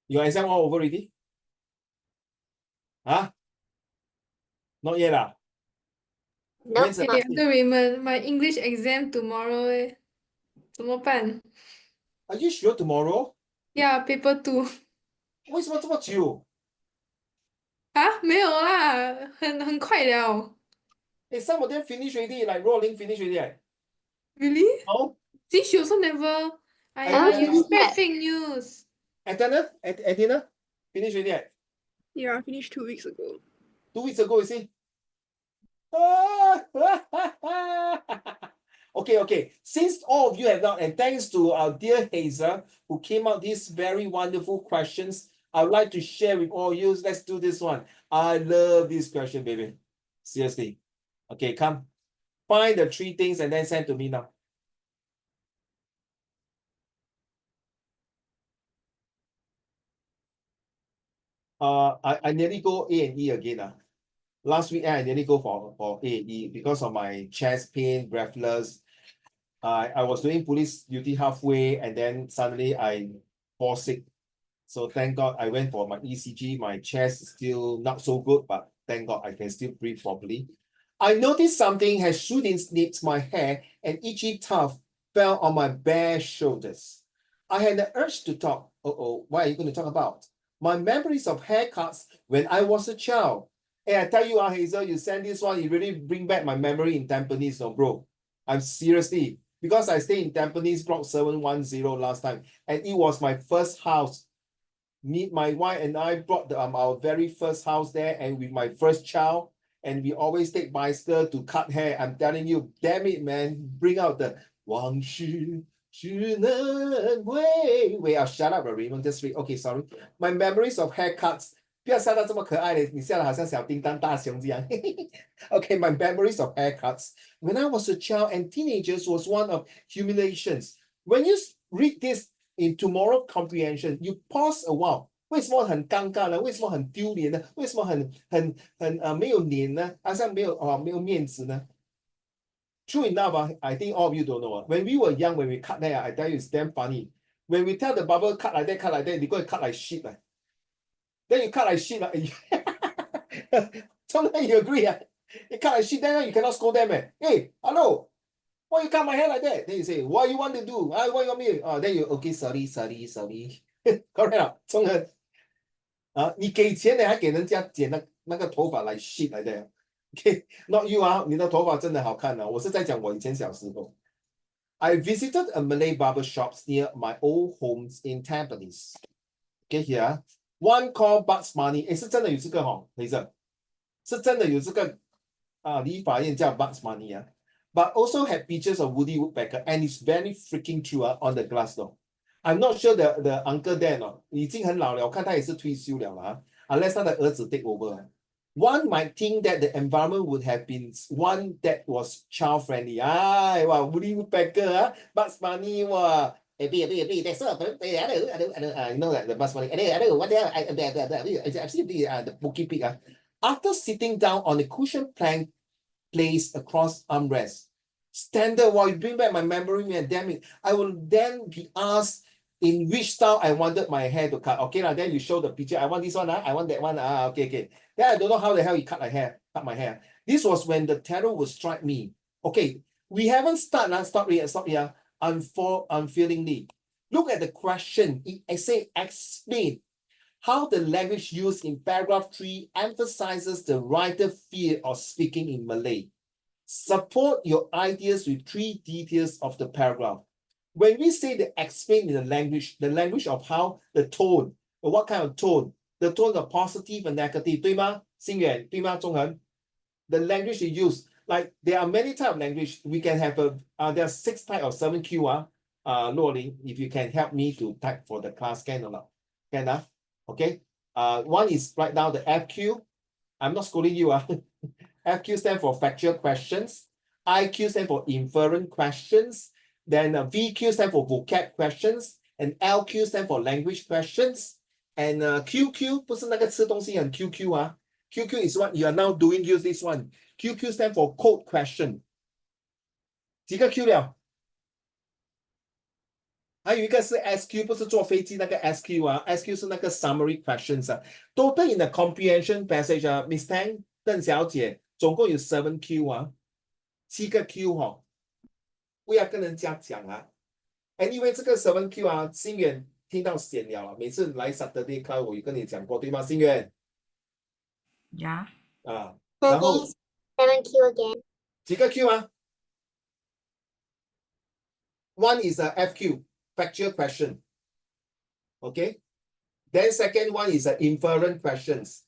Your exam all over already? Huh? Not yet lah. Nope. When's the last day? Raymond, my English exam tomorrow 怎么办? Are you sure tomorrow? Yeah, paper 2. 为什么这么久？啊，没有啦，很快了。Hey, some of them finish already, like rolling finish already. Really? Oh, See, she also never. You spread fake news. Athena, finish already. Yeah, I finished 2 weeks ago. 2 weeks ago, you see? Okay. Since all of you have not, and thanks to our dear Hazel, who came out these very wonderful questions, I would like to share with all you. Let's do this one. I love this question, baby. Seriously. Okay, come. Find the 3 things and then send to me now. I nearly go A&E again. Last week I nearly go for A&E because of my chest pain, breathless. I was doing police duty halfway and then suddenly I fall sick. So thank God I went for my ECG. My chest is still not so good, but thank God I can still breathe properly. I noticed something has shooting snipped my hair and itchy tuft fell on my bare shoulders. I had the urge to talk. Uh-oh, what are you going to talk about? My memories of haircuts when I was a child. Hey, I tell you, Hazel, you send this one, you really bring back my memory in Tampines, no, bro. I'm seriously, because I stayed in Tampines Block 710 last time, and it was my first house. My wife and I brought our very first house there, and with my first child, and we always take bicycle to cut hair. I'm telling you, damn it, man, bring out the 往事只能回味. I'll shut up, Raymond. Just read. Okay, sorry. My memories of haircuts. 不要笑到这么可爱的，你笑得好像小叮当大雄这样。Okay, my memories of haircuts when I was a child and teenagers was one of humiliations. When you read this in tomorrow comprehension, you pause a while. 为什么很尴尬呢？为什么很丢脸呢？为什么很没有脸呢？好像没有面子呢？ True enough, I think all of you don't know. When we were young, when we cut hair, I tell you, it's damn funny. When we tell the barber cut like that, they go and cut like shit. Then you cut like shit. Sometimes you agree. You cut like shit, then you cannot scold them. Hey, hello, why you cut my hair like that? Then you say, what you want to do? What you want me? Then you, okay, sorry. Correct. 中文你给钱的还给人家剪那个头发来 shit 来的。Okay, not you 你的头发真的好看啊！我是在讲我以前小时候。I visited a Malay barber shops near my old homes in Tampines. Okay, here, one called Bugs Money. 是真的有这个雷子，是真的有这个理发店叫 Bugs Money But also had pictures of Woody Woodpecker, and it's very freaking true on the glass door. I'm not sure the uncle there 已经很老了，我看他也是退休了unless 他的儿子 take over. One might think that the environment would have been one that was child-friendly. Woody Woodpecker, Bugs Bunny, that's up. You know that the Bugs Bunny. What I've seen the Pokey Pig. After sitting down on a cushion plank placed across armrest, standard. You bring back my memory, man. Damn it! I will then be asked in which style I wanted my hair to cut. Okay, then you show the picture. I want this one. I want that one. Okay. Then I don't know how the hell he cut my hair. This was when the terror would strike me. Okay, we haven't started. Stop here. Unfeelingly. Look at the question. It say explain how the language used in paragraph 3 emphasizes the writer's fear of speaking in Malay. Support your ideas with 3 details of the paragraph. When we say the explain in the language of how the tone, or what kind of tone, the tone of positive and negative, 对吗？心远，对吗？中恒？ The language you use, like there are many types of language. We can have there are 6 types of 7Q. Luo Ling, if you can help me to type for the class, can or not? Can okay. One is right now the FQ. I'm not scolding you. FQ stands for factual questions. IQ stands for inference questions. Then VQ stands for vocab questions. And LQ stands for language questions. And QQ 不是那个吃东西很 QQ QQ is what you are now doing. Use this one. QQ stands for code question. 几个 Q 了？还有一个是 SQ， 不是坐飞机那个 SQ 啊 ，SQ 是那个 summary questions 啊。Total in the comprehension passage 啊，Miss Tang 邓小姐总共有7 Q 啊，7个 Q 哦，不要跟人家讲啊。Anyway， 这个7 Q 啊，心远听到闲了啊，每次来 Saturday Club 我有跟你讲过，对吗？心远Yeah. 啊，That 然后 is 7Q again. 几个 Q 啊？One is a FQ, factual question. Okay. Then second one is a inference questions.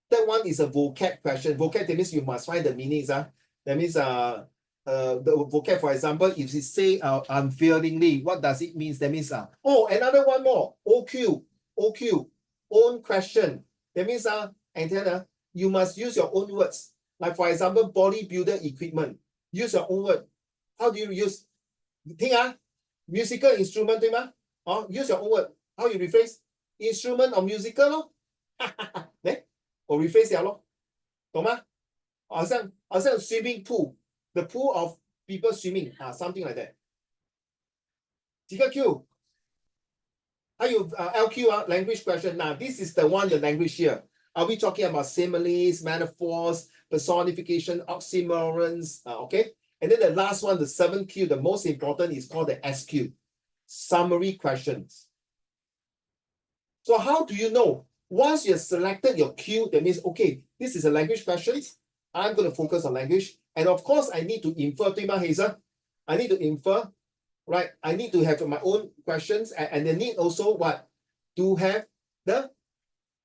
Third one is a vocab question. Vocab that means you must find the meanings. That means the vocab, for example, if you say unfailingly, what does it mean? That means oh, another one more. OQ, own question. That means and then you must use your own words. Like for example, bodybuilder equipment. Use your own word. How do you use? 听啊 musical instrument 对吗？哦 use your own word. How you rephrase? Instrument or musical 咯。我 rephrase 了咯，懂吗？好像 swimming pool, the pool of people swimming something like that。几个 Q？ 还有LQ language question. Now this is the one, the language here. Are we talking about similes, metaphors, personification, oxymorons? Okay. And then the last one, the 7Q, the most important is called the SQ, summary questions. So how do you know? Once you have selected your Q, that means, okay, this is a language question. I'm going to focus on language. And of course, I need to infer, 对吗, Hazel? I need to infer, right? I need to have my own questions. And I need also what? To have the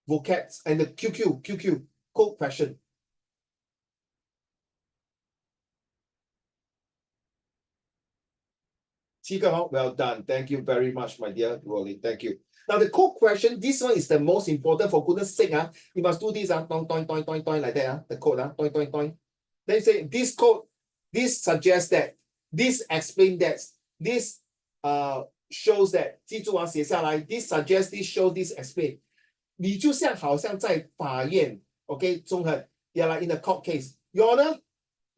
vocabs and the QQ, code question. Well done. Thank you very much, my dear Rolly. Thank you. Now the code question, this one is the most important. For goodness sake, you must do this toing, toing, toing, toing, toing, like that. The code, toing, toing, toing. Then you say this code, this suggests that, this explains that, this shows that. 记住写下来 this suggests, this shows, this explain. 你就像好像在法院 ，OK， 中恒 ，you're like in a court case. Your Honor,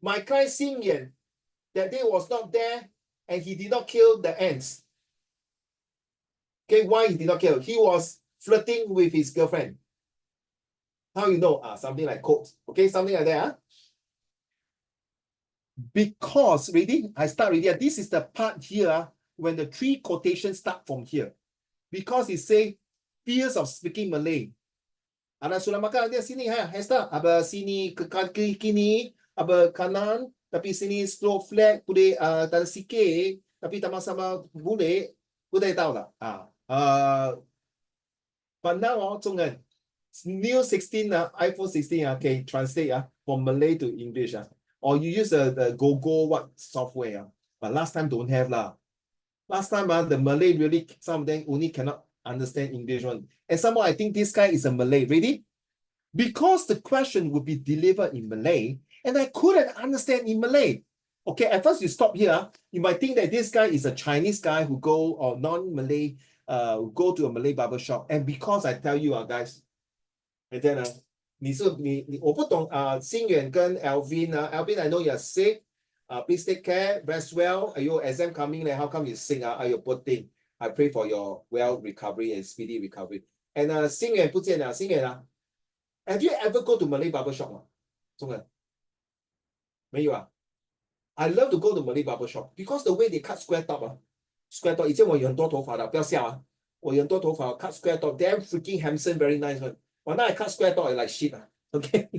my client Xin Yan that day was not there and he did not kill the ants. Okay, why he did not kill? He was flirting with his girlfriend. How you know? Something like quotes. Okay, something like that. Because, ready? I start ready. This is the part here when the three quotations start from here. Because it say fears of speaking Malay. Anak sudah makan dia sini Hester. Aba sini ke kini, aba kanan, tapi sini slow flat, boleh tak sikit, tapi sama-sama boleh tahu lah. But now, new 16 iPhone 16 can translate from Malay to English or you use the Gogo what software but last time don't have lah. Last time the Malay really some of them only cannot understand English one. And somehow I think this guy is a Malay. Ready? Because the question would be delivered in Malay and I couldn't understand in Malay. Okay, at first you stop here. You might think that this guy is a Chinese guy who go or non-Malay go to a Malay barber shop. And because I tell you guys, and then 我不懂新远跟 Alvin Alvin I know you're sick please take care rest well your exam coming how come you sick your poor thing I pray for your well recovery and speedy recovery and 新远不见了新远have you ever go to Malay barber shop 中文没有I love to go to Malay barber shop because the way they cut square top square top 以前我有很多头发的不要笑我有很多头发 cut square top damn freaking handsome very nice one. Well, now I cut square top like shit. Okay.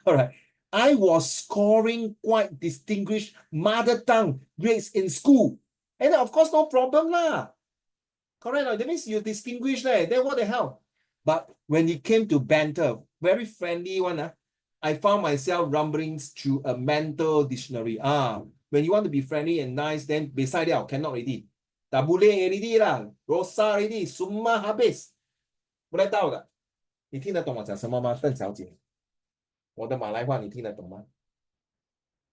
All right. I was scoring quite distinguished mother tongue grades in school. And of course, no problem lah. Correct. That means you distinguished then what the hell? But when it came to banter, very friendly one, I found myself rumblings through a mental dictionary. When you want to be friendly and nice, then beside that, cannot already. Tak boleh already lah. Rosa already. Semua habis. Boleh tahu tak? 你听得懂我讲什么吗，邓小姐？我的马来话你听得懂吗？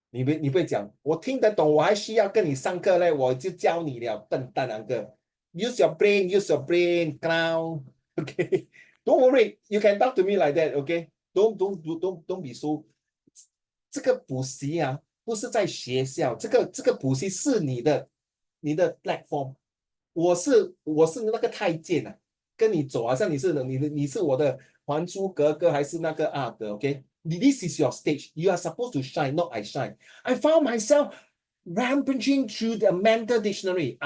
你不会讲，我听得懂，我还需要跟你上课嘞，我就教你了，笨蛋两个。Use your brain, clown. Okay, don't worry, you can talk to me like that. Okay, don't be so. 这个补习不是在学校，这个补习是你的platform。我是那个太监啊，跟你走，好像你是我的还珠格格还是那个阿哥？OK，this is your stage. You are supposed to shine, not I shine. I found myself rampaging through the mental dictionary.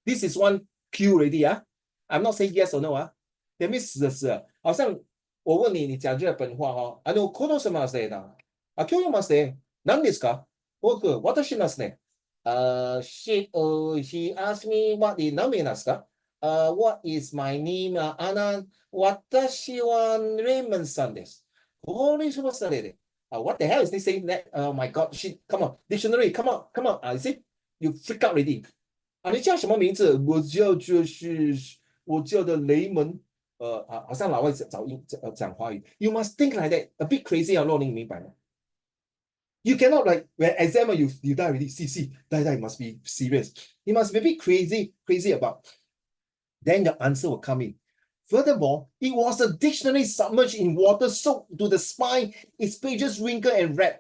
This is one Q already 啊。I'm not saying yes or no 啊。That means 死的死了，好像我问你，你讲日本话哦。この什么してだ？今日まして何ですか？私ますね。he asked me what the name isか? What is my name? 私はレイモンさんです。これしましたね。What the hell is they saying that? Oh my god, shit, come on, dictionary, come on, come on. You see, you freak out already. 你叫什么名字？我叫的雷蒙。好像老外讲华语。You must think like that, a bit crazy 啊，洛林，明白吗？You cannot like when exam you die already. See, die must be serious. You must be a bit crazy about. Then the answer will come in. Furthermore, it was a dictionary submerged in water soaked to the spine, its pages wrinkled and red.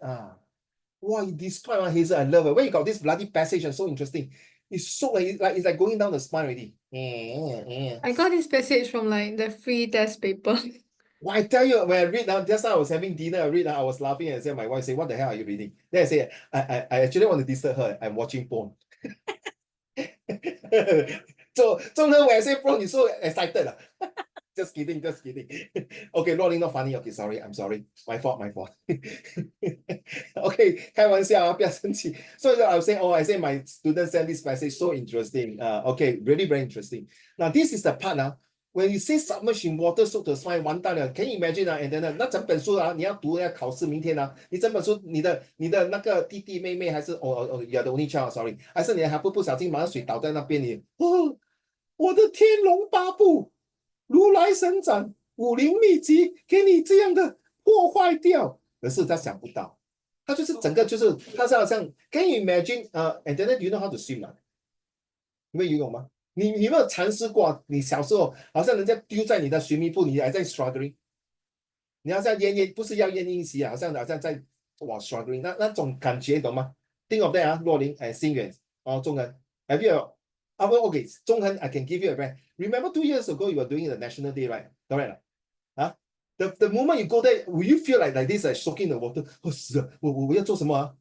Wow, you describe Hazel, I love it. Where you got this bloody passage and so interesting. It's so it's like going down the spine already. I got this passage from like the free test paper. Well, I tell you, when I read now, just now I was having dinner, I was laughing and said, my wife said, what the hell are you reading? Then I say, I actually want to disturb her. I'm watching porn. So when I say porn, you're so excited. Just kidding. Okay, Rolling not funny. Okay, sorry, I'm sorry. My fault. Okay, 开玩笑啊，不要生气。So I was saying, I say my student sent this message so interesting. Okay, really very interesting. Now this is the part now. When you say submerged in water soaked to the spine, 完蛋了。Can you imagine 啊？ And then 那整本书啊，你要读要考试，明天啊，你整本书，你的那个弟弟妹妹还是you're the only child, sorry， 还是你还不小心马上水倒在那边，我的天龙八部，如来神掌，武林秘籍，给你这样的破坏掉。可是他想不到，他就是整个就是他是好像 Can you imagine? And then you know how to swim 啊？你会游泳吗？你有没有尝试过？你小时候好像人家丢在你的水泥铺，你还在 struggling， 你好像不是要奄奄一息啊，好像在struggling 那种感觉懂吗？Think of that 啊，若琳心远中恒 ，Have you okay 中恒 I can give you a friend. Remember 2 years ago you were doing the National Day, right? Correct 啊？The moment you go there, will you feel like this, like soaking the water？ 死了，我要做什么啊？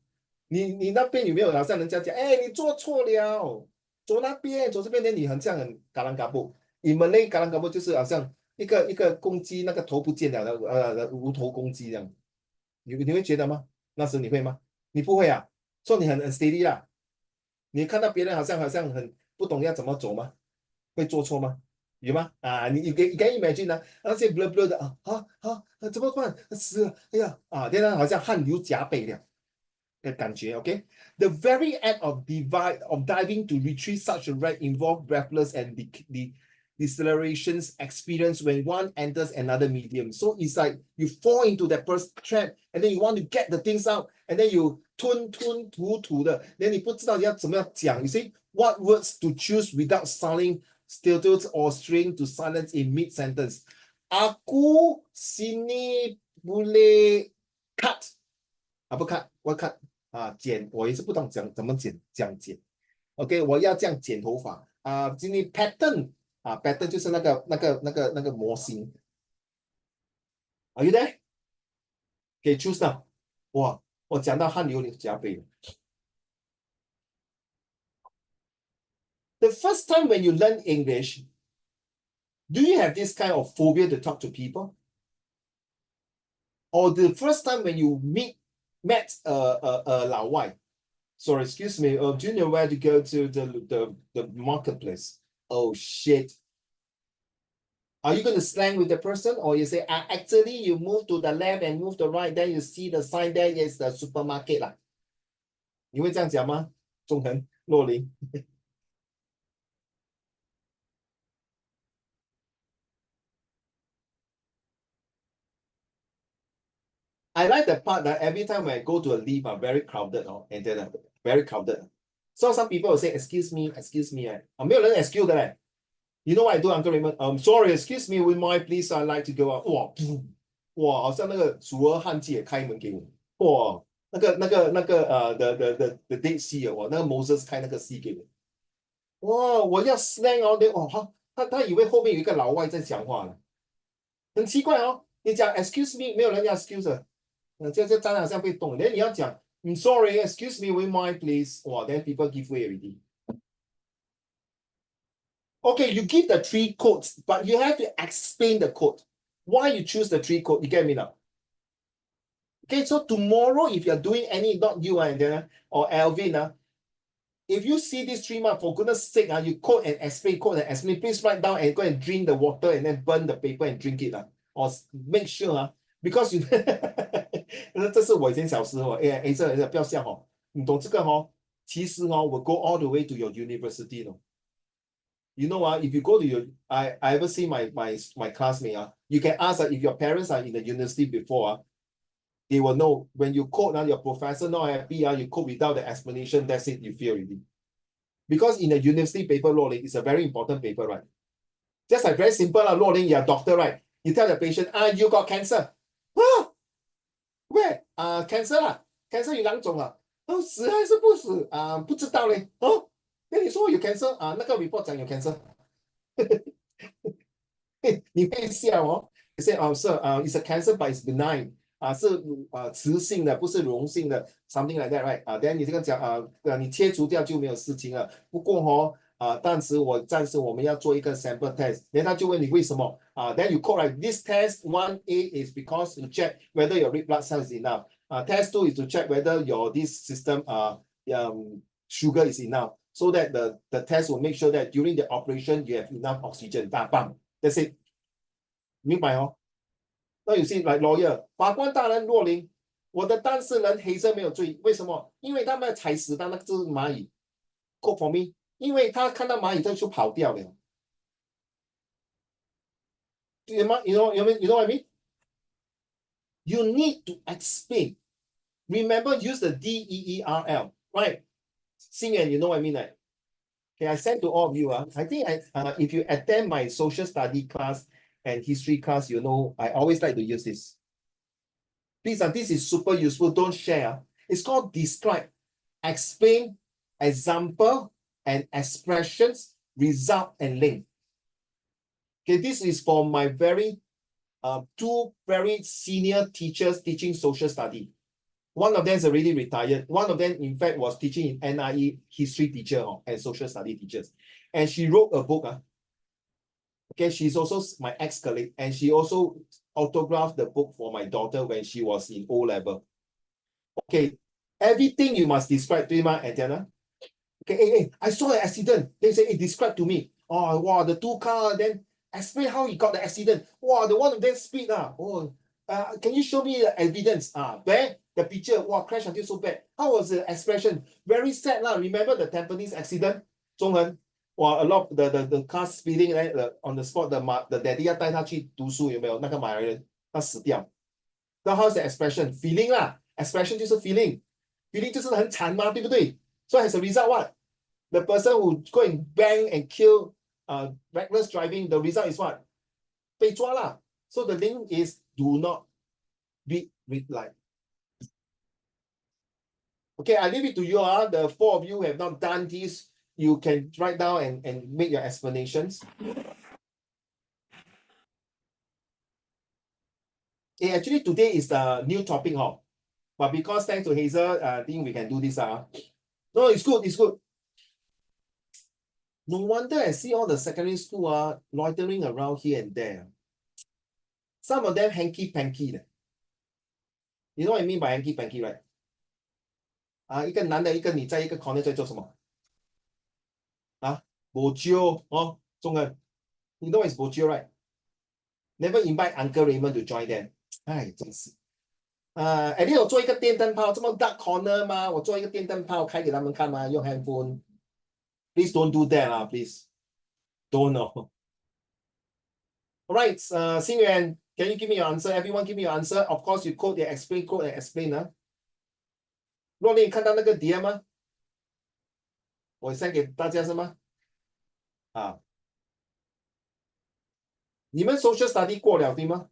你那边有没有好像人家讲，你做错了，走那边，走这边，你很像很嘎啷嘎布。你们那嘎啷嘎布就是好像一个公鸡那个头不见了的，无头公鸡这样。你会觉得吗？那时你会吗？你不会啊，说你很 steady 啦。你看到别人好像很不懂要怎么走吗？会做错吗？有吗？你 can imagine 啊，那些 blur 的怎么办？死了，哎呀现在好像汗流浃背了。的感觉 ，OK。The very act of diving to retrieve such a wreck involve breathless and the decelerations experience when one enters another medium. So it's like you fall into that first trap, and then you want to get the things out, and then you 吞吐的，then 你不知道你要怎么样讲。You see what words to choose without sounding stilted or strained to silence in mid sentence. Aku sini boleh cut. Apa cut? What cut? 剪，我也是不懂怎么剪，这样剪。OK， 我要这样剪头发今天 pattern pattern 就是那个模型。Are you there？ 可以 choose now。哇，我讲到汗流浃背了。The first time when you learn English, do you have this kind of phobia to talk to people? Or the first time when you met Lao Wai? Sorry, excuse me. Do you know where to go to the marketplace? Oh shit. Are you going to slang with the person, or you say, actually, you move to the left and move to the right, then you see the sign there is the supermarket 啦？你会这样讲吗？中恒、洛林。I like the part that every time when I go to a lift, very crowded, and then very crowded. So some people will say, excuse me, 没有人 excuse 的嘞。You know what I do, Uncle Raymond? Sorry, excuse me, would you mind please? I'd like to go out. 哇，好像那个楚河汉界开门给我。哇，那个the Dead Sea 那个 Moses 开那个 sea 给我。哇，我要 slang 哦，哦，他以为后面有一个老外在讲话了，很奇怪哦。你讲 excuse me，没有人要 excuse 的，这站好像被动。连你要讲sorry，excuse me，would mind please，哇，then people give way already。Okay, you give the three codes, but you have to explain the code. Why you choose the three code? You get me now? Okay, so tomorrow, if you're doing any, not you or Alvin, if you see this 3 months, for goodness sake, you code and explain, please write down and go and drink the water and then burn the paper and drink it. Or make sure, because you 这是我以前小时候，这不要笑哦，你懂这个哦，其实哦，will go all the way to your university 哦。You know, if you go to I ever see my classmate, you can ask if your parents are in the university before, they will know when you code, your professor not happy, you code without the explanation, that's it, you feel already. Because in the university paper, law it's a very important paper, right? Just like very simple, law you're a doctor, right? You tell the patient, you got cancer. Where? Cancer cancer 有2种死还是不死不知道嘞跟你说有 cancer 那个 report 讲有 cancer 你会笑哦。You say, sir, it's a cancer, but it's benign. 是雌性的，不是荣性的 ，something like that, right? then 你这个讲你切除掉就没有事情了。不过暂时我们要做一个 sample test，然后他就问你为什么then you call like this test 1A is because to check whether your red blood cells is enough. Test 2 is to check whether your this system sugar is enough, so that the test will make sure that during the operation you have enough oxygen. Bam, that's it. 明白哦？那有些 like lawyer 法官大人若琳，我的当事人黑色没有罪，为什么？因为他们踩死的那只蚂蚁 ，quote for me，因为他看到蚂蚁他就跑掉了。对吗？You know what I mean? You need to explain. Remember, use the DEERL, right? Xingyan, you know what I mean, right? Okay, I sent to all of you. I think if you attend my social study class and history class, you know, I always like to use this. Please, this is super useful. Don't share. It's called describe, explain, example, and expressions, result, and link. Okay, this is for my two very senior teachers teaching social study. One of them is already retired. One of them, in fact, was teaching in NIE history teacher and social study teachers. And she wrote a book. Okay, she's also my ex-colleague, and she also autographed the book for my daughter when she was in O-level. Okay, everything you must describe, 对吗 Antenna? Okay, I saw an accident. They say, describe to me. Oh, wow, the 2 car, then explain how he got the accident. Wow, the one of them speed. Can you show me the evidence? Where the picture, wow, crash until so bad. How was the expression? Very sad lah. Remember the Tampines accident? 中恒 wow, a lot the car speeding on the spot, the daddy 要带他去读书，有没有？那个马来人他死掉。那 how's the expression? Feeling 啦 ，expression 就是 feeling 就是很惨嘛，对不对？ So as a result, what? The person who go and bang and kill reckless driving, the result is what? 被抓啦。So the link is do not beat red light. Okay, I leave it to you. The 4 of you have not done this. You can write down and make your explanations. Actually, today is the new topic, but because thanks to Hazel, I think we can do this. No, it's good. It's good. No wonder I see all the secondary school loitering around here and there. Some of them hanky-panky. You know what I mean by hanky-panky, right? 一个男的，一个你在一个 corner 在做什么？bo jio 中文 You know what is bo jio, right? Never invite Uncle Raymond to join them. 哎，真是。at least 我做一个电灯泡，这么 dark corner 吗？我做一个电灯泡开给他们看吗？用 handphone。Please don't do that, please. Don't know. All right, Xing Yuan, can you give me your answer? Everyone give me your answer. Of course, you code and explain. 若琳，你看到那个 DM 吗？我 send 给大家是吗？你们 social study 过了对吗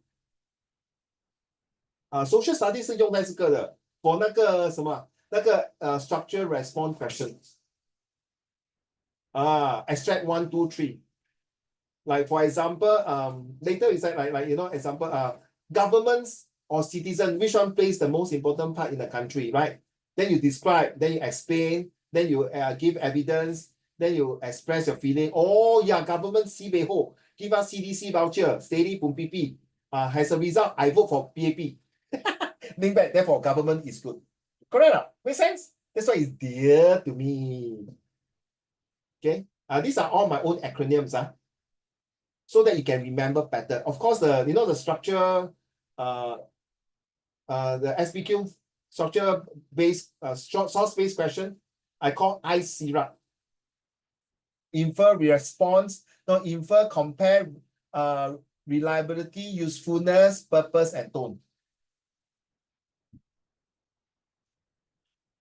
？social study 是用在这个的 ，for 那个什么那个structure response questions。Extract 1, 2, 3. Like for example, later is like example, governments or citizen, which one plays the most important part in the country, right? Then you describe, then you explain, then you give evidence, then you express your feeling. Oh yeah, government CBO, give us CDC voucher, steady pum PP. As a result, I vote for PAP. Link back, therefore government is good. Correct? Make sense? That's why it's dear to me. Okay. These are all my own acronyms. So that you can remember better. Of course, the structure, the SPQ structure based source based question, I call ICRA. Infer response, no, infer, compare, reliability, usefulness, purpose, and tone.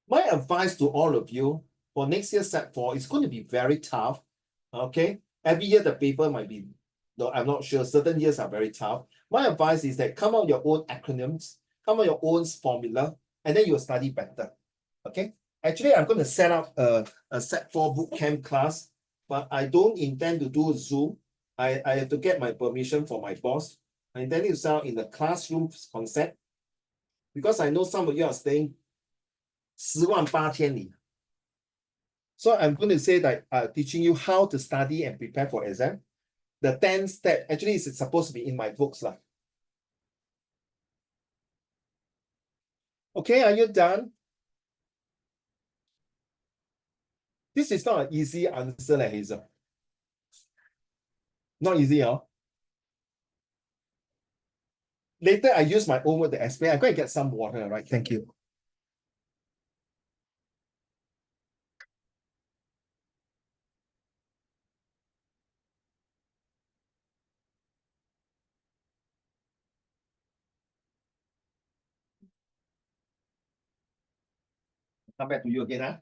My advice to all of you for next year Set 4 is going to be very tough. Okay, every year the paper might be, no, I'm not sure. Certain years are very tough. My advice is that come out your own acronyms, come out your own formula, and then you'll study better. Okay. Actually, I'm going to set up a Set 4 bootcamp class, but I don't intend to do Zoom. I have to get my permission from my boss. I intend to set up in the classroom concept because I know some of you are staying 10,000千里. So I'm going to say that teaching you how to study and prepare for exam. The 10 step actually is supposed to be in my books. Okay, are you done? This is not an easy answer, Hazel. Not easy, huh? Later, I use my own word to explain. I'm going to get some water, right? Thank you. Come back to you again, huh?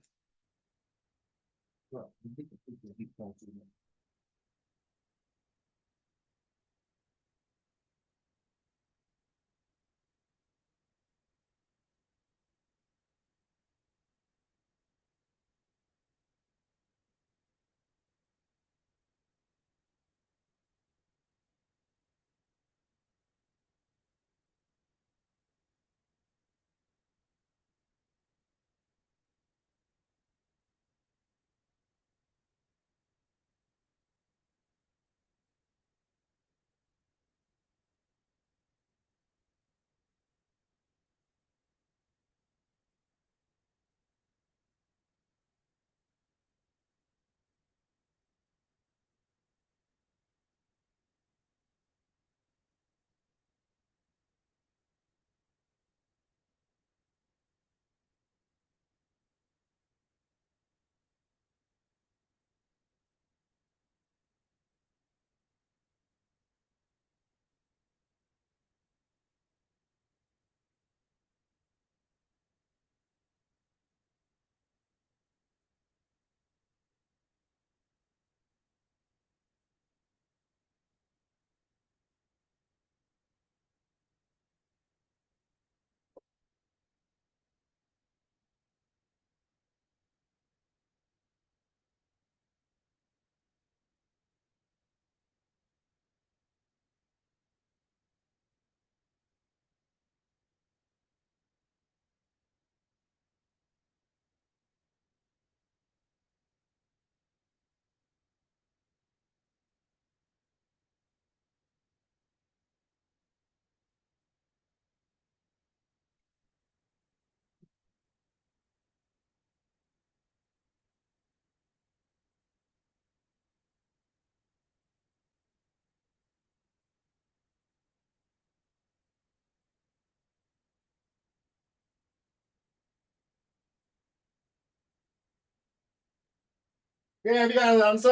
Yeah, everyone answer.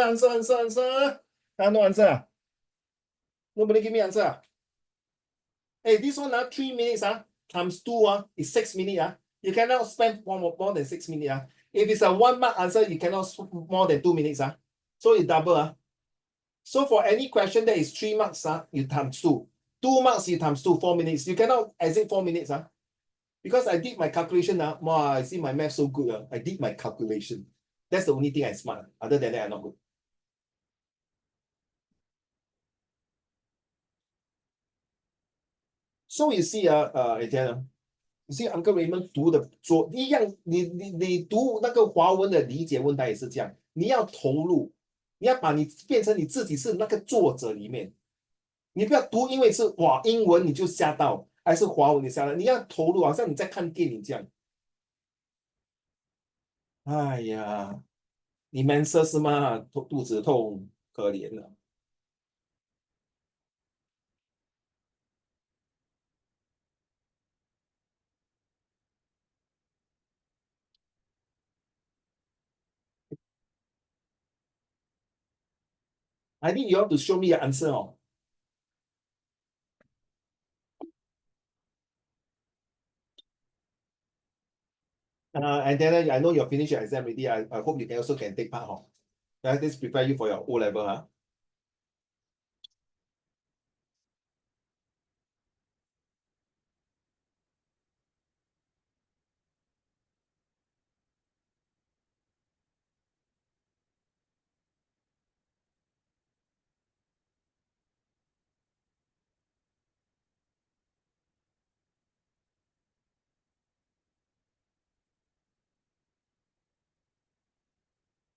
No answer. Nobody give me answer. Hey, this one 3 minutes times 2 is 6 minutes. You cannot spend more than 6 minutes. If it's a 1 mark answer, you cannot more than 2 minutes. So it double. So for any question that is 3 marks, you times 2. 2 marks, you times 2, 4 minutes. You cannot exit 4 minutes. Because I did my calculation. Wow, I see my math so good. I did my calculation. That's the only thing I smart. Other than that, I'm not good. So you see, you see Uncle Raymond 读的做一样，你读那个华文的理解问答也是这样，你要投入，你要把你变成你自己是那个作者里面，你不要读，因为是哇英文你就吓到，还是华文你吓到，你要投入，好像你在看电影这样。哎呀，你 menses 是吗？肚子痛，可怜了。I think you have to show me your answer. Oh. And then I know you're finished your exam already. I hope you can also take part. Oh. This prepare you for your O level. Huh?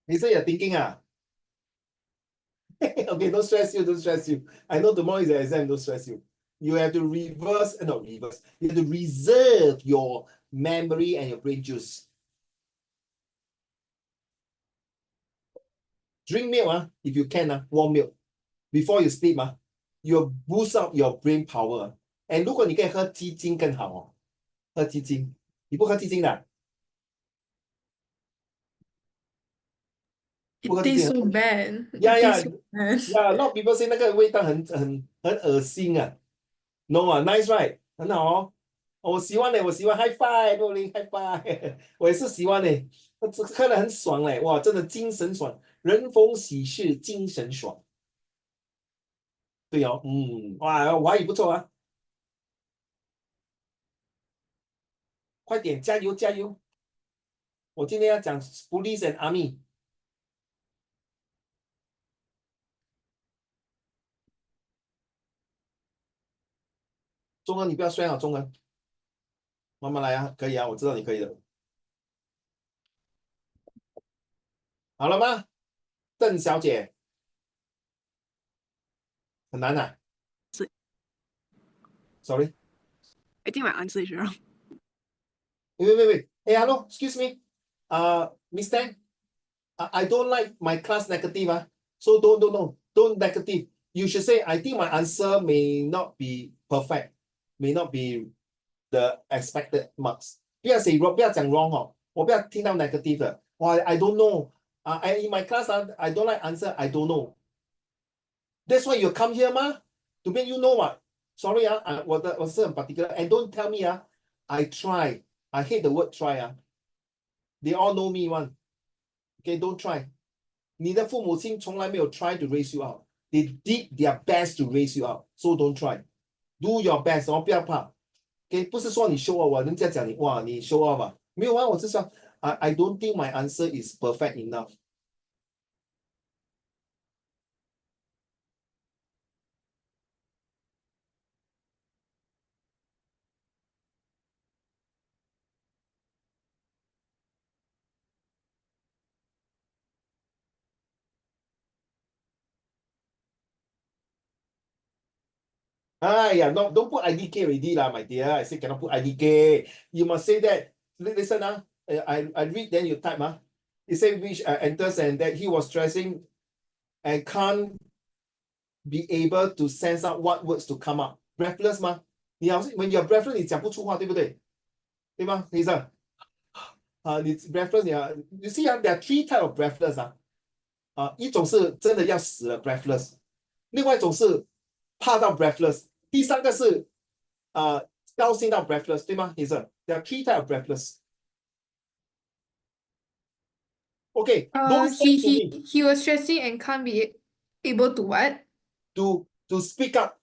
你say you're thinking okay, don't stress you, don't stress you. I know tomorrow is the exam, don't stress you. You have to reverse, no, reverse. You have to reserve your memory and your brain juice. Drink milk, if you can, warm milk. Before you sleep, you'll boost up your brain power. And 如果你可以喝鸡精更好哦，喝鸡精，你不喝鸡精的？ It tastes so bad. It Yeah, tastes so bad. yeah. A lot of people say 那个味道很恶心啊。No nice right， 很好哦。我喜欢我喜欢 high five， high five， 我也是喜欢喝得很爽哇，真的精神爽，人逢喜事精神爽。对哦，哇，华语不错啊。快点，加油加油！我今天要讲 police and army。中文你不要摔中文，慢慢来啊，可以啊，我知道你可以的。好了吗？邓小姐，很难啊。Sorry. I think my answer is wrong. Wait. Hey, hello, excuse me. Miss Tang, I don't like my class negative. So don't negative. You should say, I think my answer may not be perfect, may not be the expected marks. 不要写 wrong， 不要讲 wrong 哦，我不要听到 negative 的。哇 I don't know. In my class, I don't like answer, I don't know. That's why you come here, to make you know what. Sorry, 我是很 particular. And don't tell me, I try. I hate the word try. They all know me one. Okay, don't try. 你的父母亲从来没有 try to raise you up. They did their best to raise you up. So don't try. Do your best. 不要怕。Okay, 不是说你 show off 人家讲你哇你 show off 没有我是说 I don't think my answer is perfect enough. No, don't put IDK already lah, my dear. I say cannot put IDK. You must say that. Listen, I read, then you type. It says which enters and that he was stressing and can't be able to sense out what words to come up. Breathless, when you're breathless, 你讲不出话，对不对？对吗？医生？你 breathless, you see, there are 3 types of breathless. 一种是真的要死了 breathless， 另外一种是怕到 breathless， 第三个是高兴到 breathless， 对吗？医生 There are 3 types of breathless. Okay, don't say to me. He was stressing and can't be able to what? To speak up.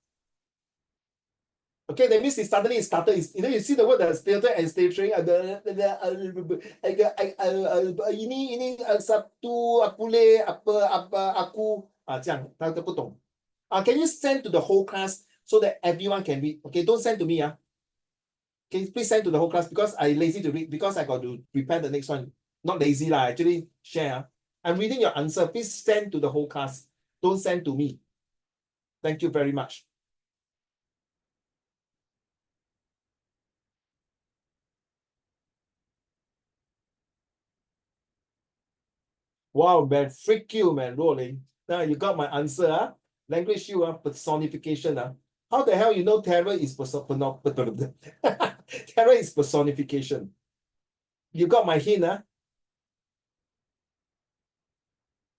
Okay, that means it suddenly started. You know, you see the word the filter and staging. Ini satu apule apa aku 这样他都不懂。Can you send to the whole class so that everyone can read? Okay, don't send to me. Okay, please send to the whole class because I lazy to read because I got to prepare the next one. Not lazy lah, actually share. I'm reading your answer. Please send to the whole class. Don't send to me. Thank you very much. Wow, man, freak you, man, rolling. Now you got my answer, Language you, personification, How the hell you know terror is terror is personification? You got my hint,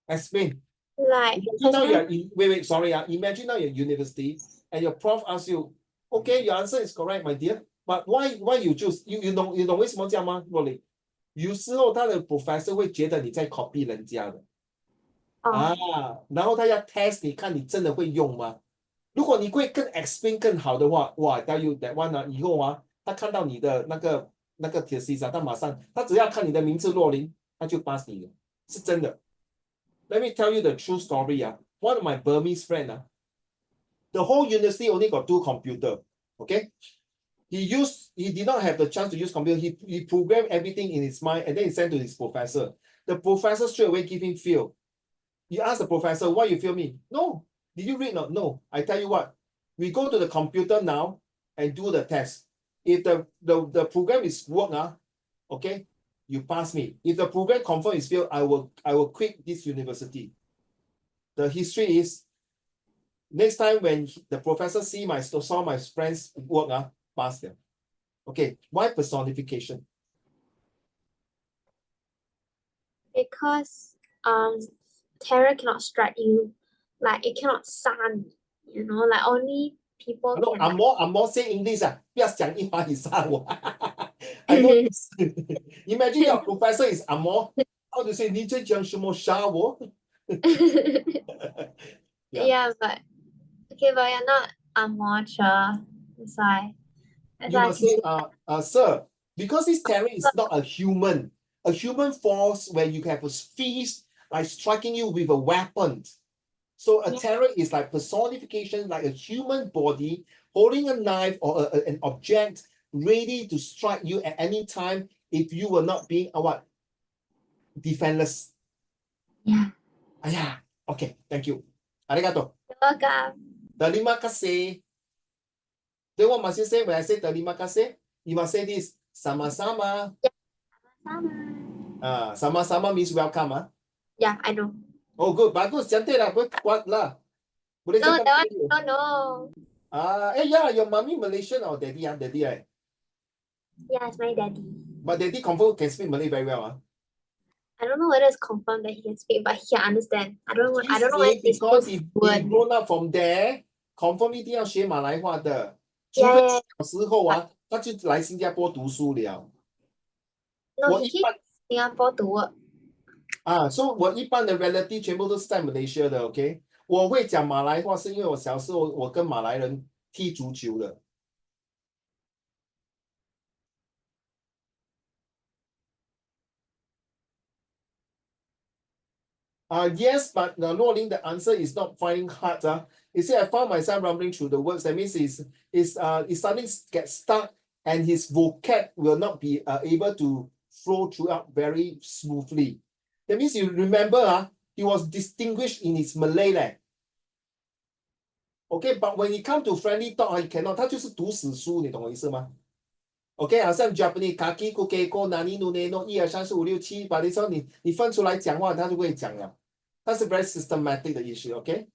Explain. Like, Imagine now you're in, wait, sorry, imagine now you're at university and your prof asks you, okay, your answer is correct, my dear, but why you choose? You know 为什么这样吗？Rolling，有时候他的 professor 会觉得你在 copy 人家的。然后他要 test 你看你真的会用吗？如果你会更 explain 更好的话，哇 I tell you that one 以后他看到你的那个thesis 他只要看你的名字若琳，他就 pass 你了，是真的。Let me tell you the true story. One of my Burmese friend, the whole university only got 2 computers. Okay, he did not have the chance to use computer. He programmed everything in his mind and then he sent to his professor. The professor straight away give him fail. You ask the professor, why you fail me? No. Did you read? No. I tell you what, we go to the computer now and do the test. If the program is work, okay, you pass me. If the program confirm is failed, I will quit this university. The history is next time when the professor saw my friends work, pass them. Okay, why personification? because terror cannot strike you, like it cannot sun, like only people No, can I'm more say English 不要讲一华以上我 I know this. Imagine your professor is Amor. How to say 你在讲什么杀我 yeah, but you're not amateur. That's why. You must say sir, because this terror is not a human force where you have a fist like striking you with a weapon. So a terror is like personification, like a human body holding a knife or an object ready to strike you at any time if you were not being defenseless. Yeah. Okay, thank you. Arigato. You're welcome. Terima kasih. Then what must you say when I say terima kasih? You must say this sama-sama. Sama-sama. Sama-sama means welcome. Yeah, I know. Oh, good. Bagus. Cantik lah. Kuat lah. Boleh No, cakap that one Melayu. I don't know. Yeah, your mommy Malaysian or daddy? Daddy, right? Yeah, it's my daddy. But daddy confirm can speak Malay very well. I don't know whether it's confirmed that he can speak, but he can understand. I don't know He whether he's because he fluent. grown up from there, confirm 一定要学马来话的。除 Yeah, 非 yeah, 小时候他就来新加坡读书了。 No, 我 he 一 came 般 to Singapore to work. so 我一般的 relative 全部都是在 Malaysia 的 ，OK？ 我会讲马来话是因为我小时候我跟马来人踢足球的。Yes, but Luolin, the answer is not finding hard. You see, I found myself rumbling through the words. That means he's starting to get stuck and his vocab will not be able to flow throughout very smoothly. That means you remember, he was distinguished in his Malay. Okay, but when it comes to friendly talk, he cannot. 他就是读死书，你懂我意思吗？OK， 好像 Japanese kaki kuke ko nani no ne no 1 2 3 4 5 6 7，把你说你分出来讲话，他就会讲了。That's a very systematic 的 issue, OK?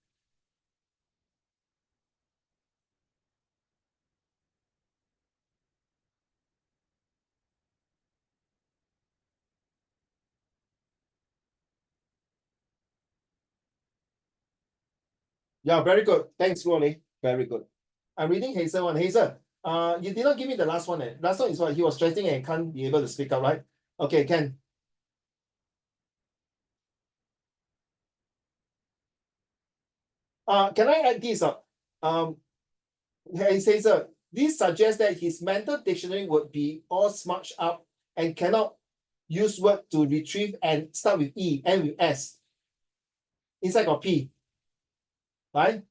Yeah, very good. Thanks, Ronnie. Very good. I'm reading Hazel one. Hazel, you did not give me the last one. Last one is what he was stretching and can't be able to speak out, right? Okay, Ken. Can I add this up? Hazel, This suggests that his mental dictionary would be all smudged up and cannot use word to retrieve and start with E, end with S. Inside got P. Right?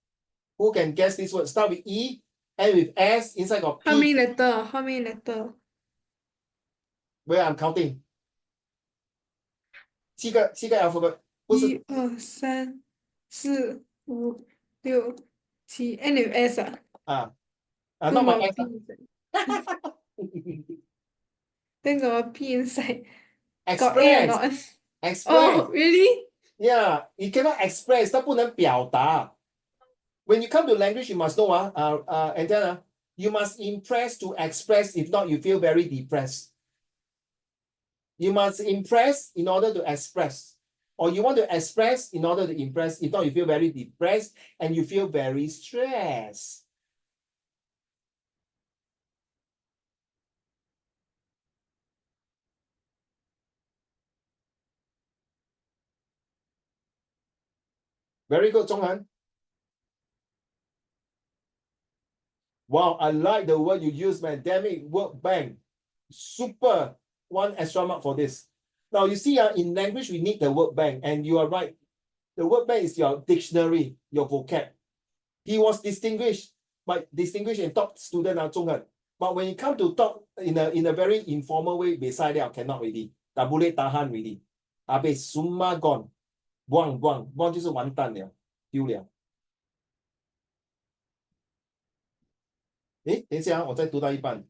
Who can guess this word? Start with E, end with S, inside got How many P. letter? How many letter? Where I'm counting. 七个 alphabet. 不是1、2、3、4、5、6、7 ，N with S 啊？啊那 not my 么 S P inside. Then got P inside. Got A or Express. not? Express. Oh, really? Yeah, you cannot express. 它不能表达. When you come to language, you must know, and then you must impress to express. If not, you feel very depressed. You must impress in order to express. Or you want to express in order to impress. If not, you feel very depressed and you feel very stressed. Very good, Zhonghan. Wow, I like the word you use, man. Damn it, work bank. Super. One extra mark for this. Now, you see, in language, we need the word bank. And you are right. The word bank is your dictionary, your vocab. He was distinguished, but distinguished and top student, Zhonghan. But when you come to talk in a very informal way, beside that, cannot really. Tak boleh tahan really. Habis, semua gone. Buang 就是完蛋了，丢了。诶，等一下，我再读到一半。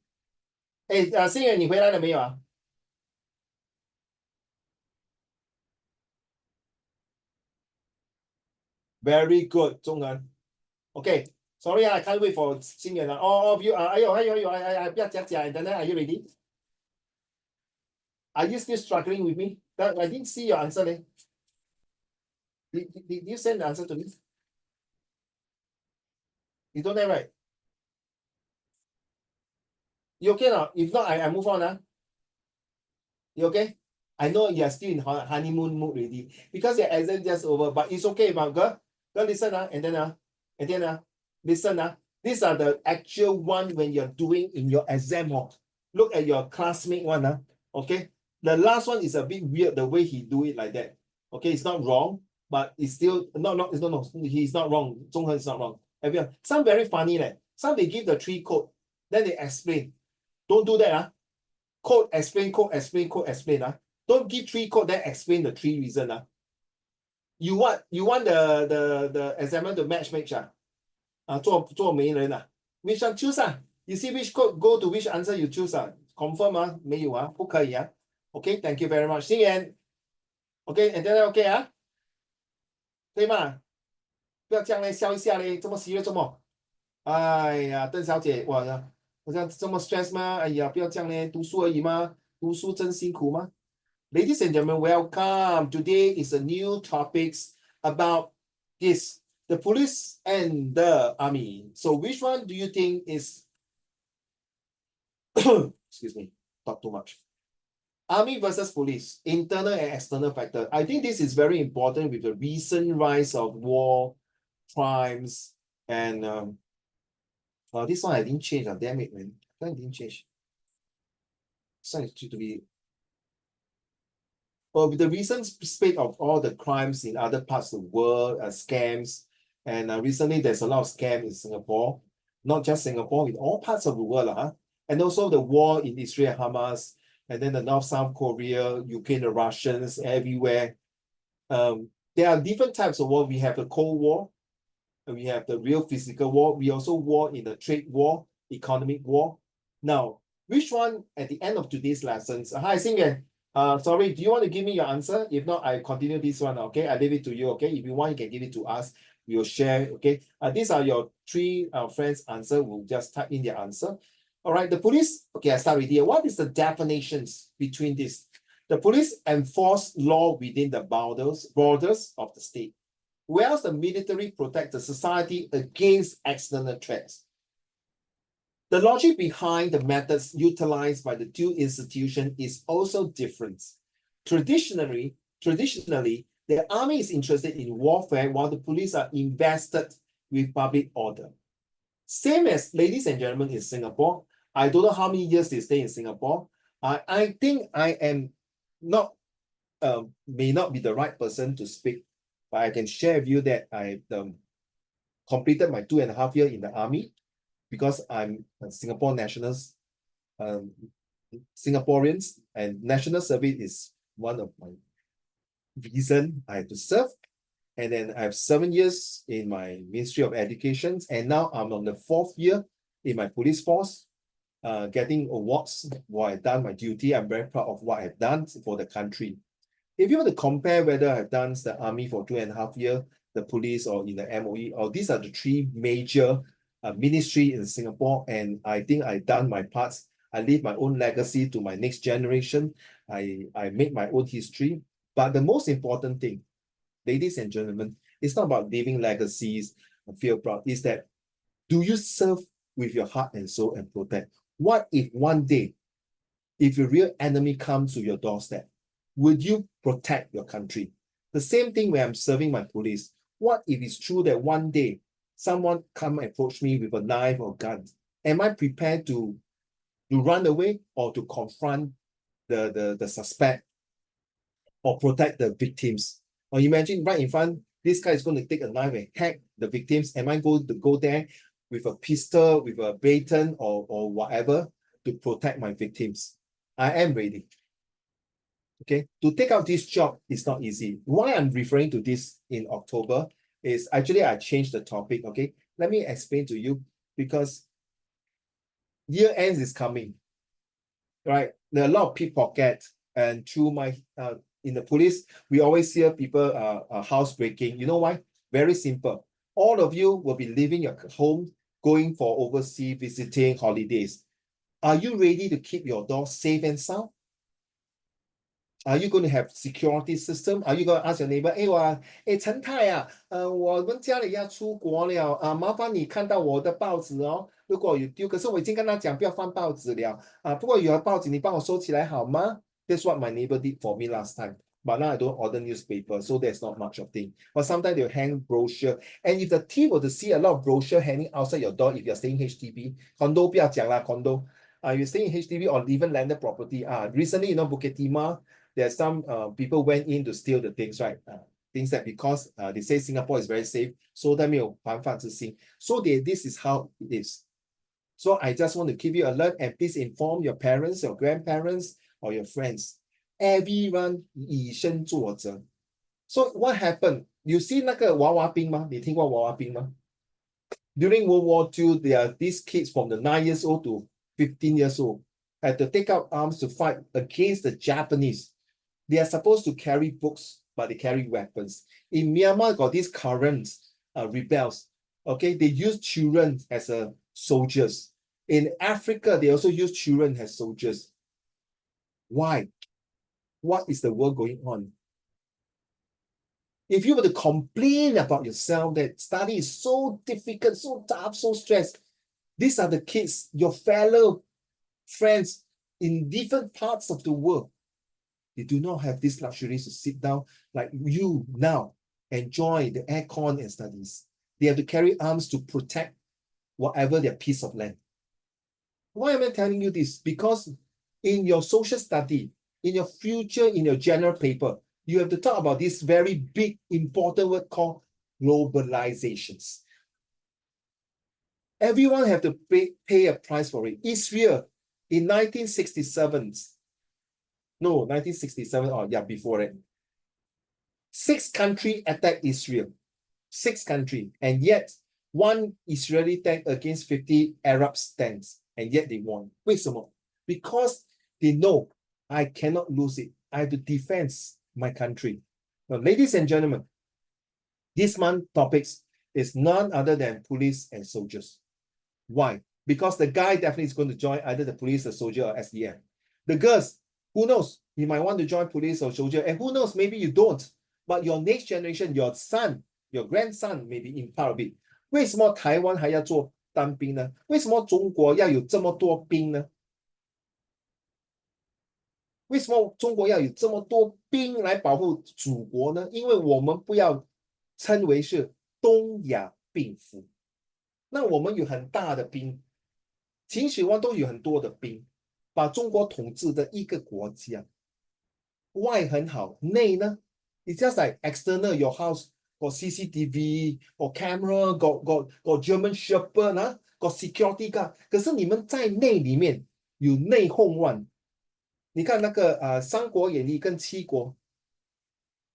诶，心远，你回来了没有啊？Very good, 中文。Okay, sorry, I can't wait for 心远了。All of you, 哎呦，不要讲，等等 ，Are you ready? Are you still struggling with me? I didn't see your answer, leh. Did you send the answer to me? You don't have, right? You okay now? If not, I move on. You okay? I know you are still in honeymoon mood already because your exam just over, but it's okay, my girl. Girl, listen, and then listen. These are the actual one when you're doing in your exam. Look at your classmate one. Okay. The last one is a bit weird the way he do it like that. Okay, it's not wrong, but it's still no. He's not wrong. Zhonghe is not wrong. Everyone, some very funny leh. Some they give the 3 code, then they explain. Don't do that. Code explain. Don't give 3 code, then explain the 3 reason. You want the examiner to match 做媒人which one choose You see which code go to which answer you choose confirm 没有不可以Okay, thank you very much. 心妍 Okay, and then okay 对吗？不要这样嘞，笑一下嘞，这么serious做么？哎呀，邓小姐，我像这么 stress 吗？哎呀，不要这样嘞，读书而已吗？读书真辛苦吗？ Ladies and gentlemen, welcome. Today is a new topics about this, the police and the army. So which one do you think is, excuse me, talk too much. Army versus police, internal and external factor. I think this is very important with the recent rise of war, crimes, and this one I didn't change. Damn it, man. I didn't change. So it to be with the recent spate of all the crimes in other parts of the world, scams, and recently there's a lot of scams in Singapore, not just Singapore, in all parts of the world, and also the war in Israel, Hamas, and then the North, South Korea, Ukraine, the Russians, everywhere. There are different types of war. We have the Cold War, and we have the real physical war. We also war in the trade war, economic war. Now, which one at the end of today's lessons? Hi, Xingyan. Sorry, do you want to give me your answer? If not, I continue this one, okay? I leave it to you, okay? If you want, you can give it to us. We will share, okay? These are your 3 friends' answer. We'll just type in their answer. All right, the police, okay, I start with here. What is the definitions between this? The police enforce law within the borders of the state, whereas the military protects the society against external threats. The logic behind the methods utilized by the 2 institutions is also different. Traditionally, the army is interested in warfare while the police are invested with public order. Same as ladies and gentlemen in Singapore. I don't know how many years they stay in Singapore. I think I am not, may not be the right person to speak, but I can share with you that I completed my 2.5 years in the army because I'm a Singapore nationals, Singaporeans, and national service is one of my reason I have to serve. And then I have 7 years in my Ministry of Education, and now I'm on the 4th year in my police force, getting awards while I've done my duty. I'm very proud of what I've done for the country. If you want to compare whether I've done the army for 2.5 years, the police, or in the MOE, or these are the 3 major ministry in Singapore, and I think I've done my parts. I leave my own legacy to my next generation. I make my own history. But the most important thing, ladies and gentlemen, it's not about leaving legacies and feel proud. It's that, do you serve with your heart and soul and protect? What if one day, if your real enemy comes to your doorstep, would you protect your country? The same thing when I'm serving my police. What if it's true that one day someone come and approach me with a knife or gun? Am I prepared to run away or to confront the suspect or protect the victims? Or imagine right in front, this guy is going to take a knife and hack the victims. Am I going to go there with a pistol, with a baton, or whatever to protect my victims? I am ready. Okay, to take out this job is not easy. Why I'm referring to this in October is actually I changed the topic. Okay, let me explain to you, because year ends is coming, right? There are a lot of pickpocket, and through my in the police, we always hear people housebreaking. You know why? Very simple. All of you will be leaving your home, going for overseas visiting holidays. Are you ready to keep your door safe and sound? Are you going to have security system? Are you going to ask your neighbor, 陈太啊，我们家里要出国了啊，麻烦你看到我的报纸哦。如果有丢，可是我已经跟他讲不要放报纸了啊，不过有报纸你帮我收起来好吗？ That's what my neighbor did for me last time. But now I don't order newspaper, so there's not much of thing. But sometimes they'll hang brochure. And if the thief were to see a lot of brochure hanging outside your door, if you're staying HDB, condo 不要讲啦 condo. You're staying in HDB or even landed property. Recently, Bukit Timah, there's some people went in to steal the things, right? Things that because they say Singapore is very safe, so that 没有防范之心. So this is how it is. So I just want to keep you alert, and please inform your parents, your grandparents, or your friends. Everyone 以身作则. So what happened? You see 那个娃娃兵吗？你听过娃娃兵吗？ During World War II, there are these kids from the 9 years old to 15 years old had to take up arms to fight against the Japanese. They are supposed to carry books, but they carry weapons. In Myanmar, got these current rebels. Okay, they use children as soldiers. In Africa, they also use children as soldiers. Why? What is the world going on? If you were to complain about yourself that study is so difficult, so tough, so stressed, these are the kids, your fellow friends in different parts of the world. They do not have this luxury to sit down like you now, enjoy the aircon and studies. They have to carry arms to protect whatever their piece of land. Why am I telling you this? Because in your social study, in your future, in your general paper, you have to talk about this very big, important word called globalizations. Everyone have to pay a price for it. Israel in 1967, no, 1967, or yeah, before it. 6 countries attacked Israel. 6 countries. And yet, 1 Israeli tank against 50 Arab tanks. And yet they won. 为什么? Because they know I cannot lose it. I have to defend my country. Now, ladies and gentlemen, this month's topics is none other than police and soldiers. Why? Because the guy definitely is going to join either the police, the soldier, or SDF. The girls, who knows? You might want to join police or soldier, and who knows, maybe you don't. But your next generation, your son, your grandson may be in part of it. 为什么台湾还要做当兵呢？为什么中国要有这么多兵呢？为什么中国要有这么多兵来保护祖国呢？因为我们不要称为是东亚病夫。那我们有很大的兵，秦始皇都有很多的兵，把中国统治的一个国家。外很好，内呢？It's just like external, your house got CCTV, got camera, got German Shepherd 啊，got security guard。可是你们在内里面有内讧乱。你看那个《三国演义》跟七国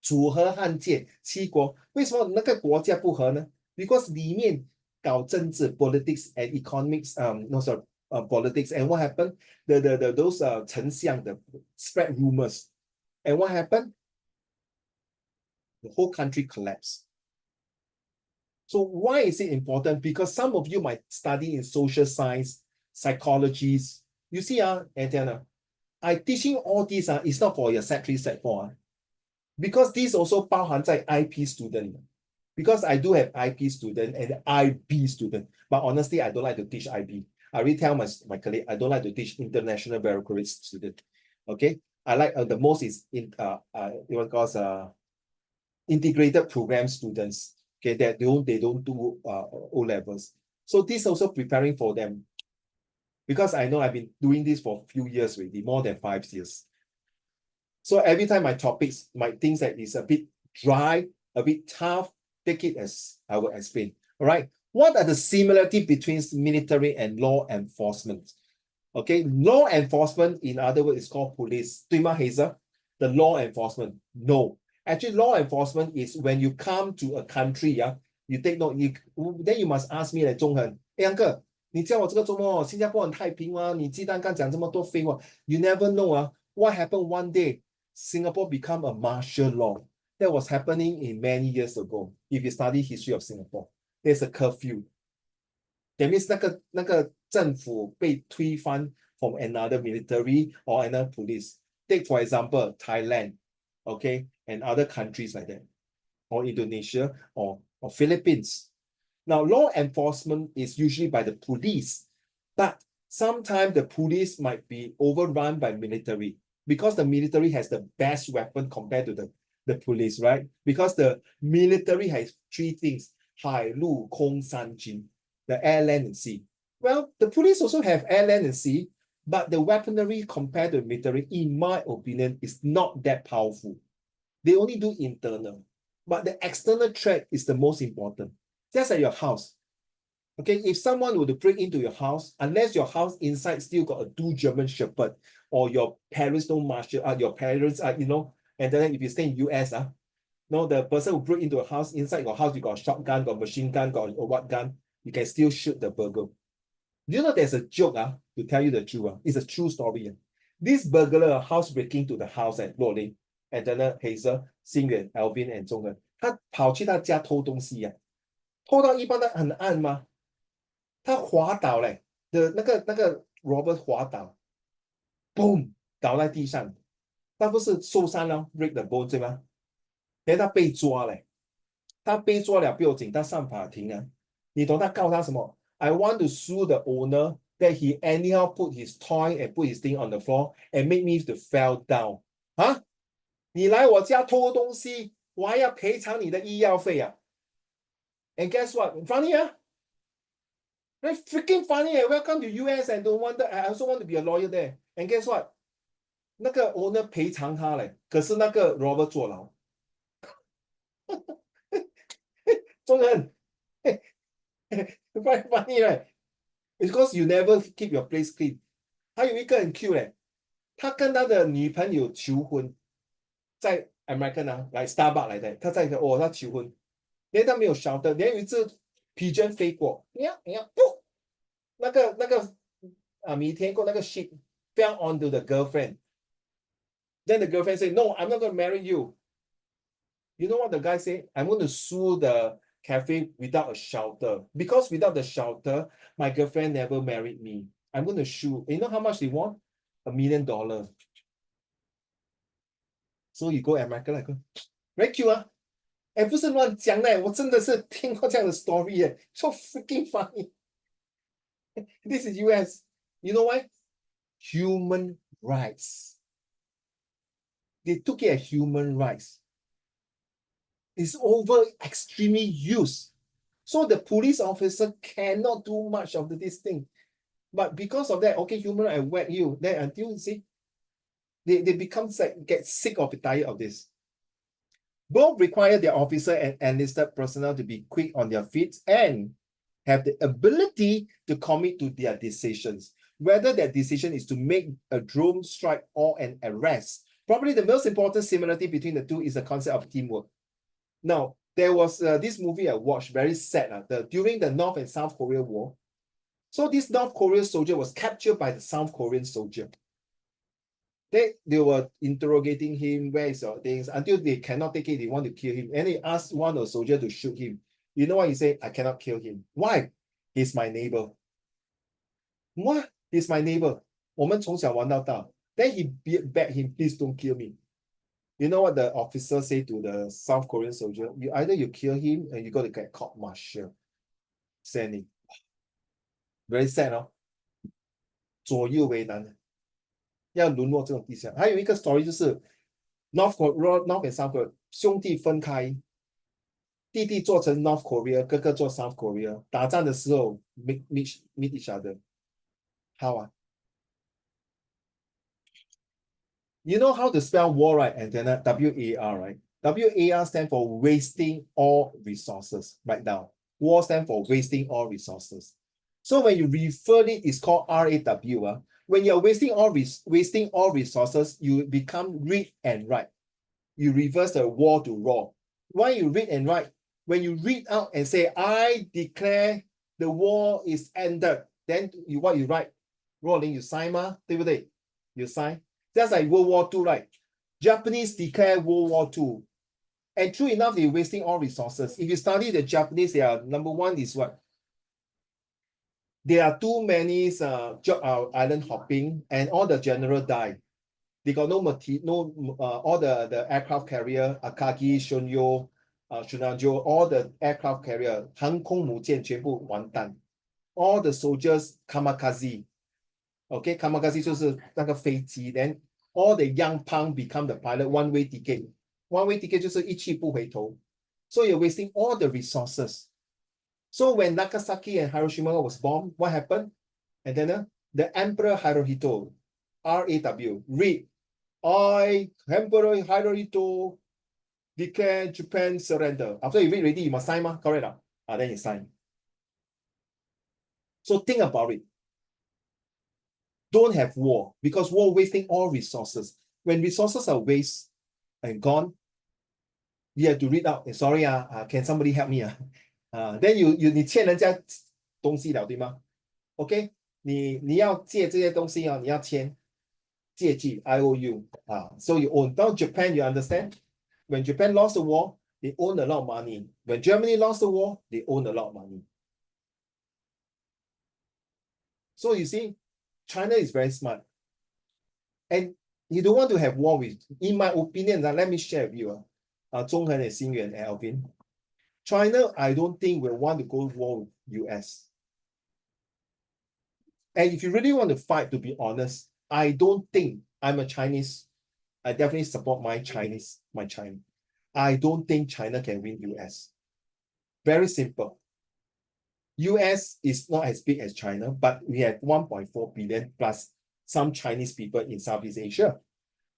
楚河汉界，七国为什么那个国家不和呢？Because 里面搞政治 politics and economics, no sorry, politics, and what happened? Those 丞相的 spread rumors, and what happened? The whole country collapsed. So why is it important? Because some of you might study in social science, psychologies. You see, Antenna, I teaching all these is not for your Sec 3, Sec 4. Because this also 包含在 IP student. Because I do have IP student and IB student. But honestly, I don't like to teach IB. I already tell my colleague, I don't like to teach international baccalaureate student. Okay? I like the most is in what calls integrated program students. Okay, that they don't do O levels. So this also preparing for them. Because I know I've been doing this for a few years already, more than 5 years. So every time my topics, my things that is a bit dry, a bit tough, take it as I will explain. All right. What are the similarity between military and law enforcement? Okay, law enforcement, in other words, is called police. 对吗, Hazel? The law enforcement. No. Actually, law enforcement is when you come to a country, you take note, then you must ask me like 中恒, hey uncle, 你叫我这个周末新加坡很太平吗？你鸡蛋干讲这么多废话 You never know what happened one day. Singapore become a martial law. That was happening in many years ago. If you study history of Singapore, there's a curfew. That means 那个政府被推翻 from another military or another police. Take for example Thailand, okay, and other countries like that, or Indonesia or Philippines. Now, law enforcement is usually by the police, but sometimes the police might be overrun by military because the military has the best weapon compared to the police, right? Because the military has 3 things: 海陆空三军, the air, land, and sea. Well, the police also have air, land, and sea, but the weaponry compared to the military, in my opinion, is not that powerful. They only do internal, but the external threat is the most important. Just like your house. Okay, if someone were to break into your house, unless your house inside still got a 2 German Shepherd, or your parents don't marshal, your parents are, and then if you stay in US, no, the person who break into a house, inside your house, you got a shotgun, got a machine gun, got a what gun, you can still shoot the burglar. Do you know there's a joke, to tell you the truth, it's a true story. This burglar house breaking to the house at Rolling, and then Hazel, Singlet, Alvin, and 中文，他跑去他家偷东西偷到一半的很暗吗？他滑倒嘞，那个 Robert 滑倒 ，boom 倒在地上，他不是受伤了 ，break the bone 对吗？然后他被抓嘞，他被抓了不要紧，他上法庭你懂他告他什么 ？I want to sue the owner that he anyhow put his toy and put his thing on the floor and make me to fell down。你来我家偷东西，我还要赔偿你的医药费And guess what? Funny Right? Freaking funny Welcome to US and don't want I also want to be a lawyer there. And guess what? 那个 owner 赔偿他嘞，可是那个 Robert 坐牢。中人，very funny right? Because you never keep your place clean. 还有一个很 cute 嘞，他跟他的女朋友求婚，在 American like Starbucks 来的，他在他求婚，连他没有晓得，连有一只 pigeon 飞过，不，那个弥天过那个 ship fell onto the girlfriend. Then the girlfriend said, "No, I'm not going to marry you." You know what the guy said? I'm going to sue the cafe without a shelter. Because without the shelter, my girlfriend never married me. I'm going to sue. You know how much they want? $1 million. So you go America like very cute 不是乱讲的，我真的是听过这样的 story so freaking funny. This is US. You know why? Human rights. They took it as human rights. It's over extremely used. So the police officer cannot do much of this thing. But because of that, okay, human rights, I whack you. Then until you see, they become get sick of it, tired of this. Both require their officer and enlisted personnel to be quick on their feet and have the ability to commit to their decisions, whether that decision is to make a drone strike or an arrest. Probably the most important similarity between the two is the concept of teamwork. Now, there was this movie I watched, very sad, during the North and South Korea War. So this North Korean soldier was captured by the South Korean soldier. They were interrogating him, where is your things, until they cannot take it, they want to kill him. And they asked one of the soldiers to shoot him. You know what he said? I cannot kill him. Why? He's my neighbor. What? He's my neighbor. 我们从小玩到大. Then he begged him, please don't kill me. You know what the officer said to the South Korean soldier? Either you kill him or you got to get court-martial. Sending. Very sad, no? 左右为难。要沦落这种地下。还有一个 story 就是 North and South Korea 兄弟分开，弟弟做成 North Korea， 哥哥做 South Korea， 打仗的时候 meet each other. How? You know how to spell war, right? Antenna, W-A-R, right? W-A-R stands for wasting all resources. Right now, war stands for wasting all resources. So when you refer it, it's called RAW. When you're wasting all resources, you become read and write. You reverse the war to raw. Why you read and write? When you read out and say, I declare the war is ended, then what you write? Rolling, you sign, 吗？对不对？ You sign. That's like World War II, right? Japanese declare World War II. And true enough, they're wasting all resources. If you study the Japanese, number one is what? There are too many island hopping, and all the general die. They got all the aircraft carrier, Akagi, Shunyo, Shunajo, all the aircraft carrier, 航空母舰全部完蛋. All the soldiers kamikaze. Okay, kamikaze 就是那个飞机. Then all the young punk become the pilot, one-way ticket. One-way ticket 就是一去不回头. So you're wasting all the resources. So when Nagasaki and Hiroshima was bombed, what happened? And then the Emperor Hirohito, R-A-W, read, I, Emperor Hirohito, declare Japan surrender. After you read already, you must sign, correct? Then you sign. So think about it. Don't have war, because war wasting all resources. When resources are waste and gone, you have to read out. Sorry, can somebody help me? Then 你欠人家东西了，对吗 ？OK， 你要借这些东西你要签借据 IOU so you own. Now Japan, you understand? When Japan lost the war, they own a lot of money. When Germany lost the war, they own a lot of money. So you see, China is very smart, and you don't want to have war with. In my opinion, let me share with you. 中恒and Xingyuan and Alvin. China, I don't think will want to go to war with US. And if you really want to fight, to be honest, I don't think I'm a Chinese. I definitely support my China. I don't think China can win US. Very simple. US is not as big as China, but we have 1.4 billion plus some Chinese people in Southeast Asia.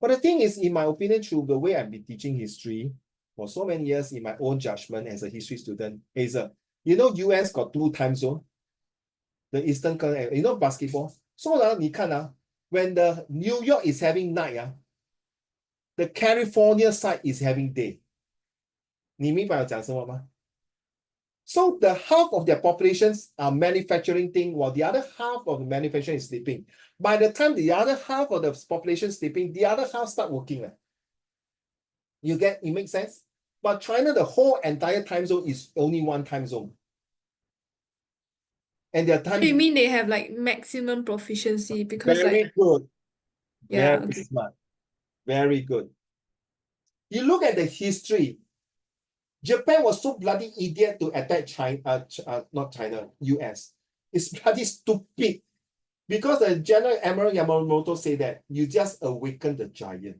But the thing is, in my opinion, through the way I've been teaching history for so many years, in my own judgment as a history student, you know, US got 2 time zones. The Eastern, you know, basketball. So when the New York is having night, the California side is having day. 你明白我讲什么吗? So the half of their populations are manufacturing thing, while the other half of the manufacturing is sleeping. By the time the other half of the population is sleeping, the other half start working. You get, it makes sense? But China, the whole entire time zone is only 1 time zone. And their time. You mean they have like maximum proficiency because very good. Yeah, Very okay. smart. Very good. You look at the history. Japan was so bloody idiot to attack China, not China, US. It's bloody stupid. Because the General Admiral Yamamoto said that you just awaken the giant.